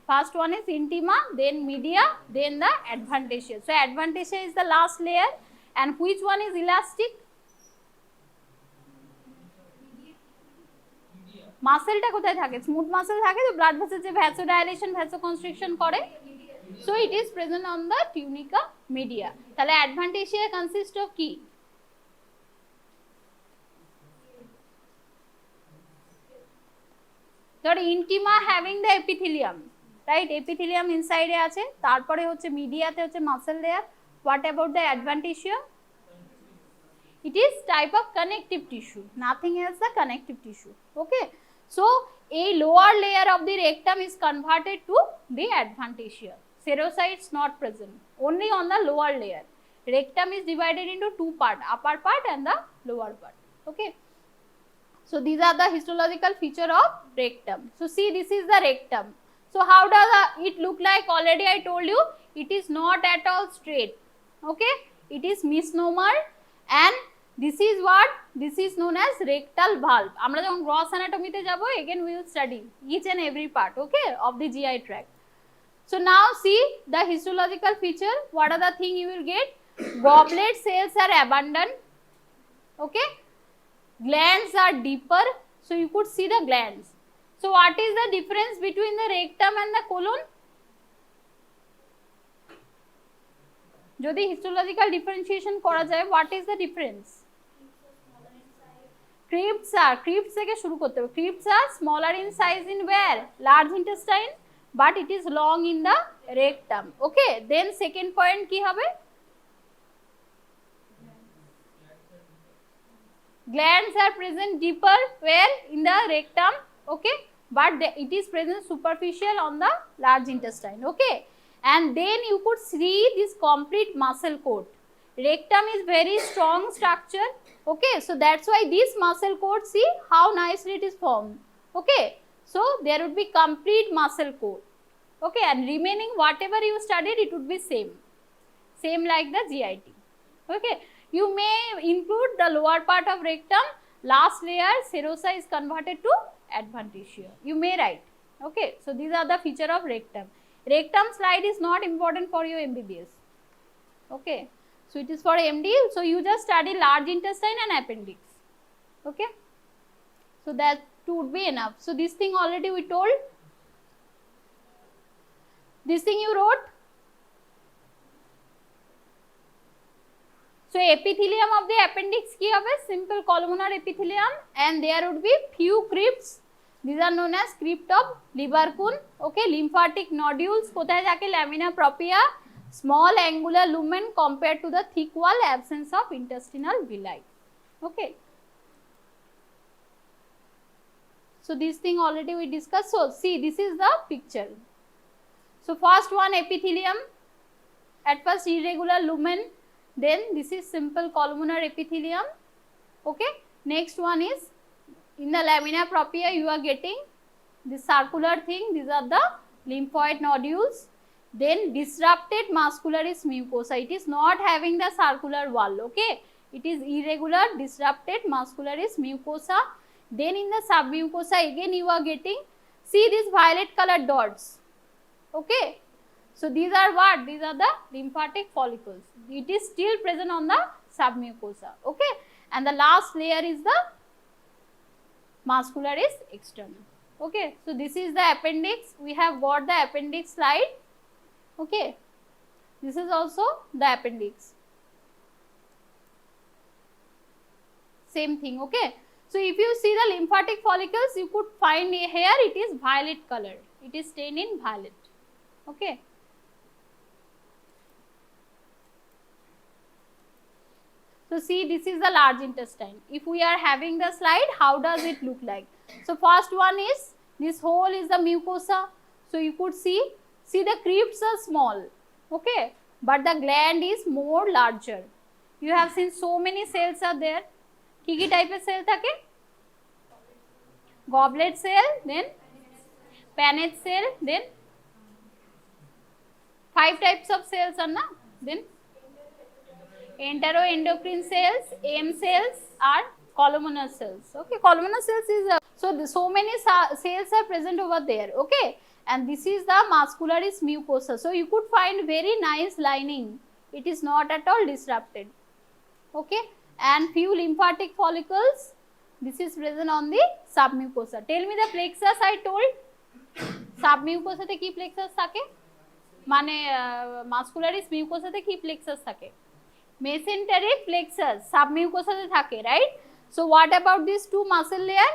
first one is intima, then media, then the adventitia. So adventitia is the last layer, and which one is elastic? মাসেলটা কোথায় থাকে? Smooth muscle থাকে, তো blood vessel যে vasodilation vasoconstriction করে, so it is present on the tunica media. তাহলে adventitia consist of কি? ধর intima having the epithelium, right, epithelium ইনসাইডে আছে, তারপরে হচ্ছে মিডিয়াতে হচ্ছে muscle layer. What about the adventitia? It is type of connective tissue, nothing else the connective tissue. Okay, so a lower layer of the rectum is converted to the adventitia. Serosa is not present, only on the lower layer. Rectum is divided into two parts, upper part and the lower part. Okay, so these are the histological feature of rectum. So see, this is the rectum. So how does it look like? Already I told you, it is not at all straight. Okay, it is misnomer, and this is what? This is known as rectal valve. আমরা যখন gross anatomy তে যাব, again we will study each and every part, okay, of the GI tract. So now see the histological feature. What are the thing you will get? Goblet cells are abundant. Okay, glands are deeper, so you could see the glands. So what is the difference between the rectum and the colon? যদি histological differentiation করা যায়, what is the difference? Crypts থেকে শুরু করতে হবে। Crypts are smaller in size in where? Large intestine, but it is long in the rectum. Okay, then second point কি হবে? Glands are present deeper where in the rectum, okay, but it is present superficial on the large intestine, okay. And then you could see this complete muscle coat. Rectum is very strong structure, okay, so that's why this muscle coat, see how nicely it is formed, okay. So there would be complete muscle coat, okay, and remaining whatever you studied, it would be same like the GIT, okay. You may include the lower part of rectum, last layer serosa is converted to adventitia, you may write, okay. So these are the feature of rectum. Rectum slide is not important for your MBBS, okay. So it is for MD, so you just study large intestine and appendix, okay. So that would be enough. So this thing already we told, this thing you wrote. So epithelium of the appendix ki hobe, simple columnar epithelium, and there would be few crypts. These are known as crypt of Lieberkühn, okay. Lymphatic nodules kothay thake, lamina propria, small angular lumen compared to the thick wall, absence of intestinal villi, okay. So this thing already we discussed. So see, this is the picture. So first one epithelium, at first irregular lumen, then this is simple columnar epithelium, okay. Next one is in the lamina propria you are getting this circular thing, these are the lymphoid nodules. Then disrupted muscularis mucosa, it is not having the circular wall, okay. It is irregular disrupted muscularis mucosa. Then in the submucosa again you are getting, see these violet colored dots, okay. So these are what? These are the lymphatic follicles. It is still present on the submucosa, okay. And the last layer is the muscularis external, okay. So this is the appendix. We have got the appendix slide, okay. This is also the appendix. Same thing, okay. So if you see the lymphatic follicles, you could find here it is violet color. It is stained in violet, okay. So see, this is the large intestine. If we are having the slide, how does it look like? So first one is, this whole is the mucosa. So you could see the crypts are small, okay, but the gland is more larger. You have seen so many cells are there. Ki type of cell thake? Goblet cell, then Paneth cell, then 5 types of cells are na, then enteroendocrine cells, M cells are columnar cells, okay. Columnar cells is so many cells are present over there, okay. And this is the muscularis mucosa. So you could find very nice lining. It is not at all disrupted, okay. And few lymphatic follicles. This is present on the submucosa. Tell me the plexus I told. Submucosa te ki plexus thake? Mane muscularis mucosa te ki plexus thake? Mesenteric plexus submucosa te thake, right? So what about these two muscle layer?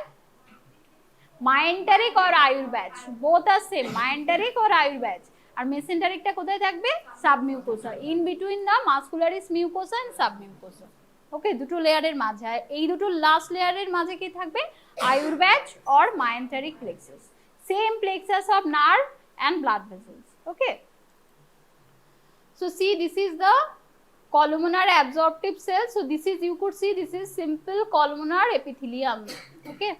Myenteric or ayurvach, both are same, myenteric or ayurvach. আর মেসেন্টারিকটা কোথায় থাকবে? Submucosa, in between the muscularis mucosa and submucosa, okay, দুটো লেয়ারের মাঝে। এই দুটো last লেয়ারের মাঝে কি থাকবে? Auerbach or myenteric plexus, same plexus of nerve and blood vessels, okay. So see, this is the columnar absorptive cell. So this is, you could see, this is simple columnar epithelium, okay.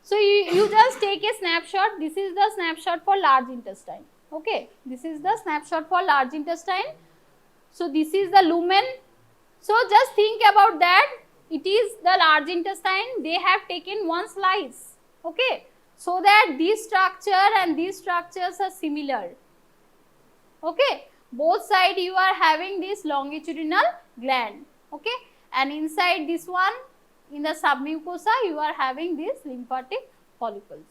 So you just take a snapshot. This is the snapshot for large intestine, okay. This is the snapshot for large intestine. So this is the lumen. So just think about that. It is the large intestine. They have taken one slice, okay, so that this structure and these structures are similar, okay. Both side you are having this longitudinal gland, okay, and inside this one, in the submucosa, you are having these lymphatic follicles,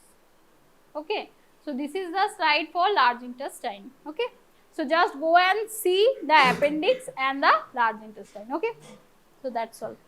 okay. So this is the slide for large intestine, okay. So just go and see the appendix and the large intestine, okay. So that's all.